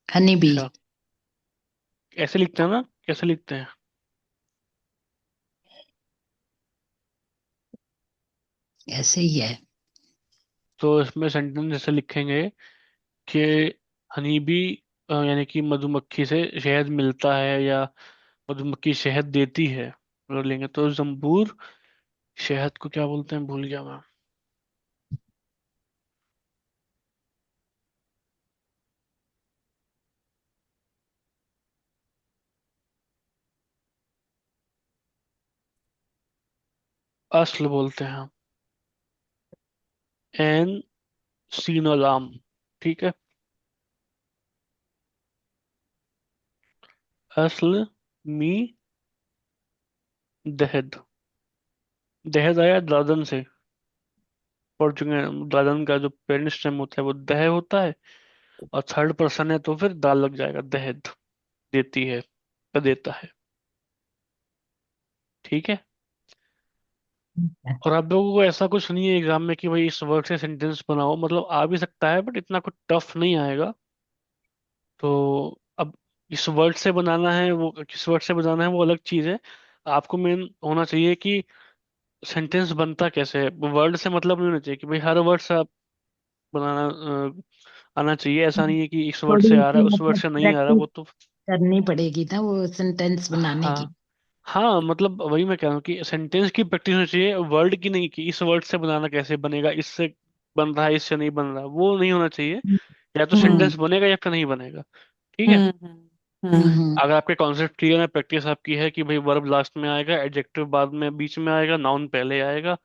हनी बी। अच्छा, ऐसे लिखते हैं ना, कैसे लिखते हैं? ऐसे ही है। तो इसमें सेंटेंस ऐसे लिखेंगे कि हनी बी यानी कि मधुमक्खी से शहद मिलता है, या मधुमक्खी शहद देती है, अगर लेंगे तो जम्बूर शहद को क्या बोलते हैं, भूल गया मैं। असल बोलते हैं, एन सीनोलाम। ठीक है, असल मी दहद। दहद आया दादन से, पोर्चुगल दादन का जो पेरेंट्स नेम होता है वो दह होता है, और थर्ड पर्सन है तो फिर दाल लग जाएगा, दहद। देती है या देता है। ठीक है। और आप लोगों को ऐसा कुछ नहीं है एग्जाम में कि भाई इस वर्ड से सेंटेंस बनाओ, मतलब आ भी सकता है बट इतना कुछ टफ नहीं आएगा। तो अब इस वर्ड से बनाना है, वो किस वर्ड से बनाना है वो अलग चीज है। आपको मेन होना चाहिए कि सेंटेंस बनता कैसे है, वर्ड से मतलब नहीं होना चाहिए कि भाई हर वर्ड से आप बनाना आना चाहिए। ऐसा नहीं है कि इस वर्ड से थोड़ी आ रहा सी है उस वर्ड मतलब से नहीं आ रहा, प्रैक्टिस वो तो। करनी पड़ेगी ना वो सेंटेंस बनाने की। हाँ, हाँ, मतलब वही मैं कह रहा हूँ कि सेंटेंस की प्रैक्टिस होनी चाहिए, वर्ड की नहीं, कि इस वर्ड से बनाना कैसे बनेगा, इससे बन रहा है इससे नहीं बन रहा, वो नहीं होना चाहिए। या तो हम्म सेंटेंस बनेगा या फिर नहीं बनेगा। ठीक है। हम्म हम्म हम्म। अगर आपके कॉन्सेप्ट क्लियर है, प्रैक्टिस आपकी है कि भाई वर्ब लास्ट में आएगा, एडजेक्टिव बाद में बीच में आएगा, नाउन पहले आएगा,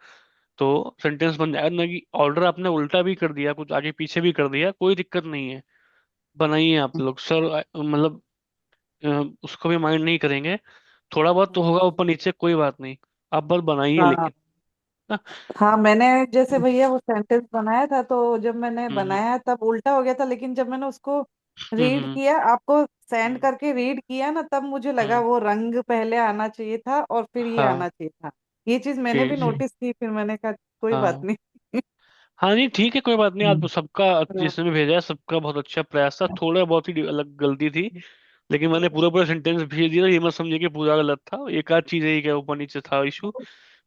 तो सेंटेंस बन जाएगा ना। कि ऑर्डर आपने उल्टा भी कर दिया, कुछ आगे पीछे भी कर दिया, कोई दिक्कत नहीं है। बनाइए आप लोग सर, मतलब उसको भी माइंड नहीं करेंगे। थोड़ा बहुत तो होगा हम्म। ऊपर नीचे, कोई बात नहीं। आप बस बनाइए हाँ लेकिन ना। हाँ, मैंने जैसे भैया वो सेंटेंस बनाया था, तो जब मैंने हम्म, बनाया तब उल्टा हो गया था, लेकिन जब मैंने उसको हम्म, रीड किया, आपको सेंड हम्म, करके रीड किया ना, तब मुझे लगा हम्म, वो रंग पहले आना चाहिए था और फिर ये हाँ, आना चाहिए था। ये चीज मैंने भी कि नोटिस की, फिर मैंने कहा कोई बात हाँ, नहीं। हाँ, नहीं ठीक है, कोई बात नहीं। आप सबका, हाँ जिसने भी भेजा है सबका बहुत अच्छा प्रयास था, थोड़ा बहुत ही अलग गलती थी, लेकिन मैंने पूरा पूरा सेंटेंस भेज दिया, ये मत समझिए कि पूरा गलत था, एक आध चीज है क्या ऊपर नीचे था इशू।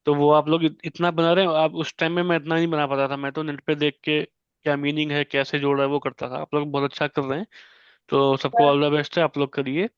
तो वो आप लोग इतना बना रहे हैं, आप उस टाइम में मैं इतना नहीं बना पाता था, मैं तो नेट पे देख के क्या मीनिंग है कैसे जोड़ा है वो करता था। आप लोग बहुत अच्छा कर रहे हैं, तो सबको ऑल द बेस्ट है, आप लोग करिए।